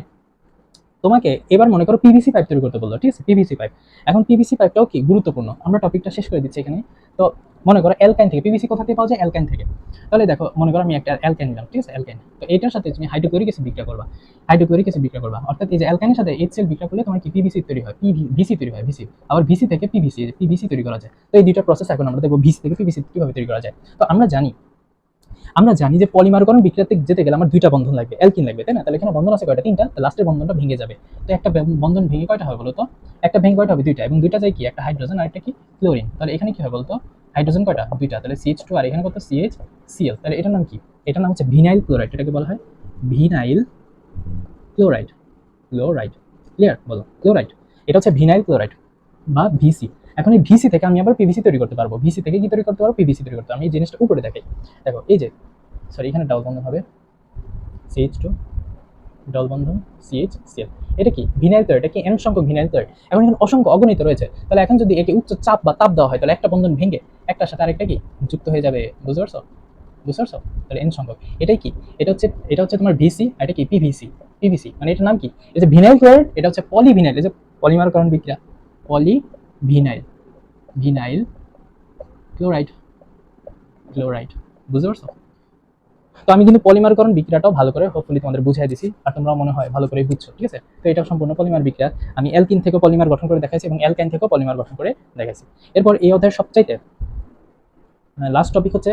তোমাকে এবার মনে করো পিভিসি পাইপ তৈরি করতে বললো, ঠিক আছে? PVC pipe. এখন পিভিসি পাইপটাও কি গুরুত্বপূর্ণ, আমরা টপিকটা শেষ করে দিচ্ছি এখানে। তো মনে করো অ্যালকাইন থেকে, পিভিসি কোথা থেকে পাওয়া যায়? অ্যালকাইন থেকে। তাহলে দেখো, মনে করো আমি একটা অ্যালকাইন নিলাম, ঠিক আছে? অ্যালকাইন, তো এটার সাথে তুমি হাইড্রোক্লোরিক অ্যাসিড বিক্রিয়া করবা, হাইড্রোক্লোরিক অ্যাসিড বিক্রিয়া করবা, অর্থাৎ এই যে অ্যালকাইনের সাথে এইচসিএল বিক্রিয়া করলে তোমার কি? পিভিসি তৈরি হয়, ভিসি তৈরি হয়, ভিসি। আবার ভিসি থেকে পিভিসি, পিভিসি তৈরি করা যায়। তো এই দুইটা প্রসেস এখন আমরা দেখবো, ভিসি থেকে পিভিসি কিভাবে তৈরি করা যায়। তো আমরা জানি যে পলিমারকরণ বিক্রিয়াতে যেতে গেলে আমার দুইটা বন্ধন লাগবে, অ্যালকিন লাগবে, তাই না? তাহলে এখানে বন্ধন আছে কয়টা? তিনটা। তো লাস্টের বন্ধনটা ভেঙে যাবে। তো একটা বন্ধন ভেঙে কয়টা হবে বলতো? একটা ভেঙে কয়টা হবে? দুইটা। এবং দুইটা যায় কি? একটা হাইড্রোজেন আর একটা কি? ক্লোরিন। তাহলে এখানে কি হবে বলতো? হাইড্রোজেন কয়টা? দুইটা। তাহলে CH2, আর এখানে কত? CH, Cl। তাহলে এটার নাম কি? এটার নাম হচ্ছে ভিনাইল ক্লোরাইড। এটাকে বলা হয় ভিনাইল ক্লোরাইড, ক্লোরাইড। ক্লিয়ার? বলো ক্লোরাইড। এটা হচ্ছে ভিনাইল ক্লোরাইড বা ভিসি। এখন এই ভিসি থেকে আমি আবার পিভিসি তৈরি করতে পারবো। ভিসি থেকে কি তৈরি করতে পারবো? পিভিসি তৈরি করতে পারবো। আমি এই জিনিসটা উপরে দেখাই। দেখো এই যে, সরি, এখানে ডাবল বন্ধন হবে, CH2 ডবল বন্ধন CH, Cl। এটা কি? Vinyl chloride. এটা কি? এন সংখ্যক ভিনাইল ক্লোরাইড। এখন এখানে অসংখ্য অগণিত রয়েছে, তাহলে এখন যদি একে উচ্চ চাপ বা তাপ দেওয়া হয়, তাহলে একটা বন্ধন ভেঙে একটার সাথে আরেকটা কি যুক্ত হয়ে যাবে, বুঝতে পারছো? বুঝতে পারছো? তাহলে এন সংখ্যক। এটাই কি? এটা হচ্ছে তোমার ভিসি, আর এটা কি? পিভিসি। পিভিসি মানে এটার নাম কি? এই যে ভিনাইল ক্লোরাইড, এটা হচ্ছে পলিভিনাইল। এই যে পলিমারকরণ বিক্রিয়া, পলিভিনাইল, ভিনাইল ক্লোরাইড, ক্লোরাইড, বুঝতে পারছো? তো আমি কিন্তু পলিমারকরণ বিক্রিয়াটাও ভালো করে হোপফুলি তোমাদের বুঝাই দিছি, আর তোমরা মনে হয় ভালো করে বুঝছো, ঠিক আছে? তো এটা সম্পূর্ণ পলিমার বিক্রিয়া। আমি অ্যালকিন থেকে পলিমার গঠন করে দেখাইছি এবং অ্যালকাইন থেকেও পলিমার গঠন করে দেখাইছি। এরপর এই অধ্যায়ের সবচাইতে লাস্ট টপিক হচ্ছে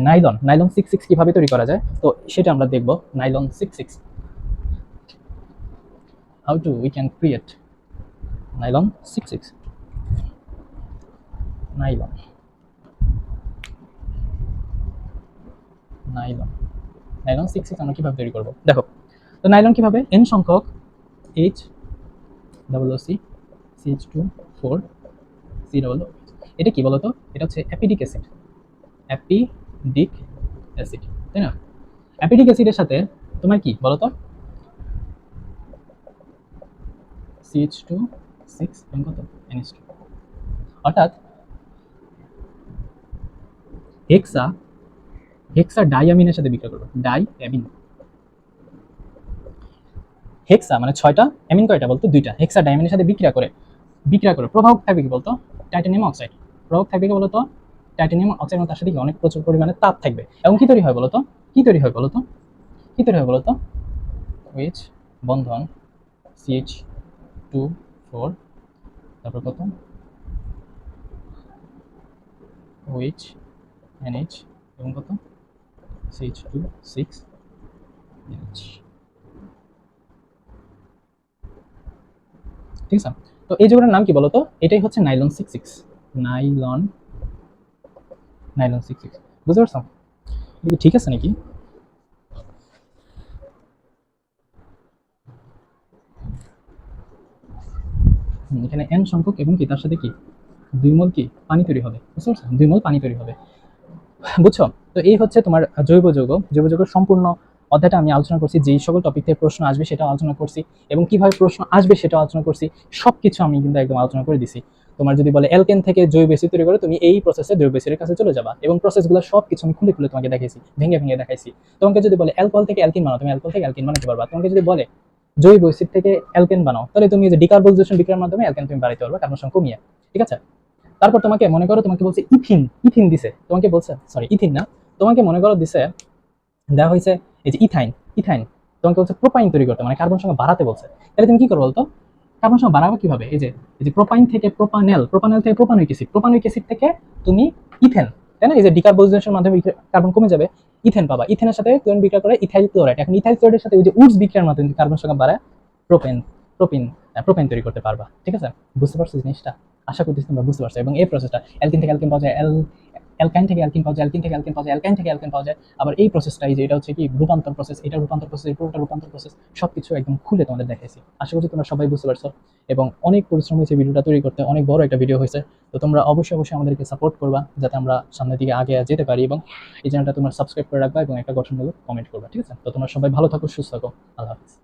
নাইলন। নাইলন 66 কিভাবে তৈরি করা যায়, তো সেটা আমরা দেখব। Nylon 66, how to we can create nylon 66। Nylon, nylon, nylon 66 আমরা কিভাবে তৈরি করব? দেখো, তো নাইলন কিভাবে? এন সংখ্যক H double O C, CH2 4 C double O. এটা কি বলতো? এটা হচ্ছে অ্যাপিডিক অ্যাসিড, অ্যাপিডিক অ্যাসিড, তাই না? অ্যাপিডিক অ্যাসিডের সাথে তোমার কি বলতো? CH2 6 এবং কত? NH2। অর্থাৎ হেক্সা, হেক্সা ডাইয়ামিনের সাথে বিক্রিয়া করবে, ডাইঅ্যামিন। হেক্সা মানে 6টা, অ্যামিন কয়টা বলতো? 2টা। হেক্সা ডাইয়ামিনের সাথে বিক্রিয়া করে প্রভাবক থাকবে কি বলতো? Titanium oxide. প্রভাবক থাকবে কি বলতো? টাইটানিয়াম অক্সাইড, এবং তার সাথে কি অনেক প্রচুর পরিমাণে তাপ থাকবে। এবং কি তৈরি হয় বলতো? কি তৈরি হয় বলতো? কি তৈরি হয় বলতো? ওইচ বন্ধন CH2 4, তারপর কত? OH NH এবং কত? CH2 6 ঠিক আছে। তো এই যৌগটার নাম কি বলতো? এটাই হচ্ছে নাইলন 66, নাইলন নাইলন 66। বুঝতে পারছো? এটা কি ঠিক আছে নাকি? এখানে n সংখ্যক এবং কি তার সাথে কি 2 মোল কি পানি তৈরি হবে। বুঝতে পারছো? 2 মোল পানি তৈরি হবে। বুঝছো? তো এই হচ্ছে তোমার জৈব যৌগ। জৈব যৌগের সম্পূর্ণ অধ্যায়টা আমি আলোচনা করছি, যেই সকল টপিক থেকে প্রশ্ন আসবে সেটা আলোচনা করছি, এবং কিভাবে প্রশ্ন আসবে সেটা আলোচনা করছি। সবকিছু আমি কিন্তু একদম আলোচনা করে দিছি। তোমার যদি বলে অ্যালকেন থেকে জৈব অ্যাসিড তৈরি করে, তুমি এই প্রসেসে জৈব অ্যাসিডের কাছে চলে যাবা, এবং প্রসেসগুলো সবকিছু আমি খুলে খুলে তোমাকে দেখাইছি, ভেঙে ভেঙে দেখাইছি। তোমাকে যদি বলে অ্যালকোহল থেকে অ্যালকিন বানাও, তুমি অ্যালকোহল থেকে অ্যালকিন বানাতে পারবা। তোমাকে যদি বলে জৈব অ্যাসিড থেকে অ্যালকেন বানাও, তাহলে তুমি যে ডিকার্বক্সিলেশন বিক্রিয়ার মাধ্যমে অ্যালকেন তুমি বানাতে পারবা কার্বন সংখ্যা কমিয়ে। ঠিক আছে? তারপর তোমাকে মনে করো তোমাকে বলছে ইথিন, ইথিন দিছে তোমাকে, বলছে সরি ইথিন না, তোমাকে মনে করো দিছে, দেওয়া হয়েছে এই যে ইথাইন, ইথাইন তোমাকে বলছে প্রোপাইন তৈরি করতে, মানে কার্বন সংখ্যা বাড়াতে বলছে। তাহলে তুমি কি করবে বলতো? কার্বন সংখ্যা বাড়াবো কিভাবে? এই যে প্রোপাইন থেকে প্রোপানেল, প্রোপানেল থেকে প্রোপানিক অ্যাসিড, প্রোপানিক অ্যাসিড থেকে তুমি ইথেন, তাই না? এই যে ডিকার্বক্সিলেশনের মাধ্যমে কার্বন কমে যাবে, ইথেন পাবা। ইথেনের সাথে তুমি বিক্রিয়া করে ইথাইল ক্লোরাইড, এখন ইথাইল ক্লোরাইডের সাথে ওই যে উডস বিক্রিয়ার মাধ্যমে কার্বন সংখ্যা বাড়ায় প্রোপেন, প্রোপিন, প্রোপেন তৈরি করতে পারবা। ঠিক আছে? বুঝতে পারছো জিনিসটা? আশা করতেছি তোমরা বুঝতে পারছো। এবং এই প্রসেসটা অ্যালকিন থেকে অ্যালকিন পাওয়া যায়, অ্যালকাইন থেকে অ্যালকিন পাওয়া যায়, অ্যালকিন থেকে অ্যালকিন পাওয়া যায়, অ্যালকাইন থেকে অ্যালকিন পাওয়া যায়। আবার এই প্রসেসটা, এই যে এটা হচ্ছে কি রূপান্তর প্রসেস, এটা রূপান্তর প্রসেস, এই পুরোটা রূপান্তর প্রসেস, সবকিছু একদম খুলে তোমাদের দেখাইছি। আশা করছি তোমরা সবাই বুঝতে পারছো, এবং অনেক পরিশ্রম হয়েছে ভিডিওটা তৈরি করতে, অনেক বড় একটা ভিডিও হয়েছে। তো তোমরা অবশ্যই অবশ্যই আমাদেরকে সাপোর্ট করবা, যাতে আমরা সামনের দিকে আগে যেতে পারি, এবং এই চ্যানেলটা তোমরা সাবস্ক্রাইব করে রাখবা এবং একটা গঠনমূলক কমেন্ট করবা। ঠিক আছে? তো তোমরা সবাই ভালো থাকো, সুস্থ থাকো। আল্লাহ হাফিজ।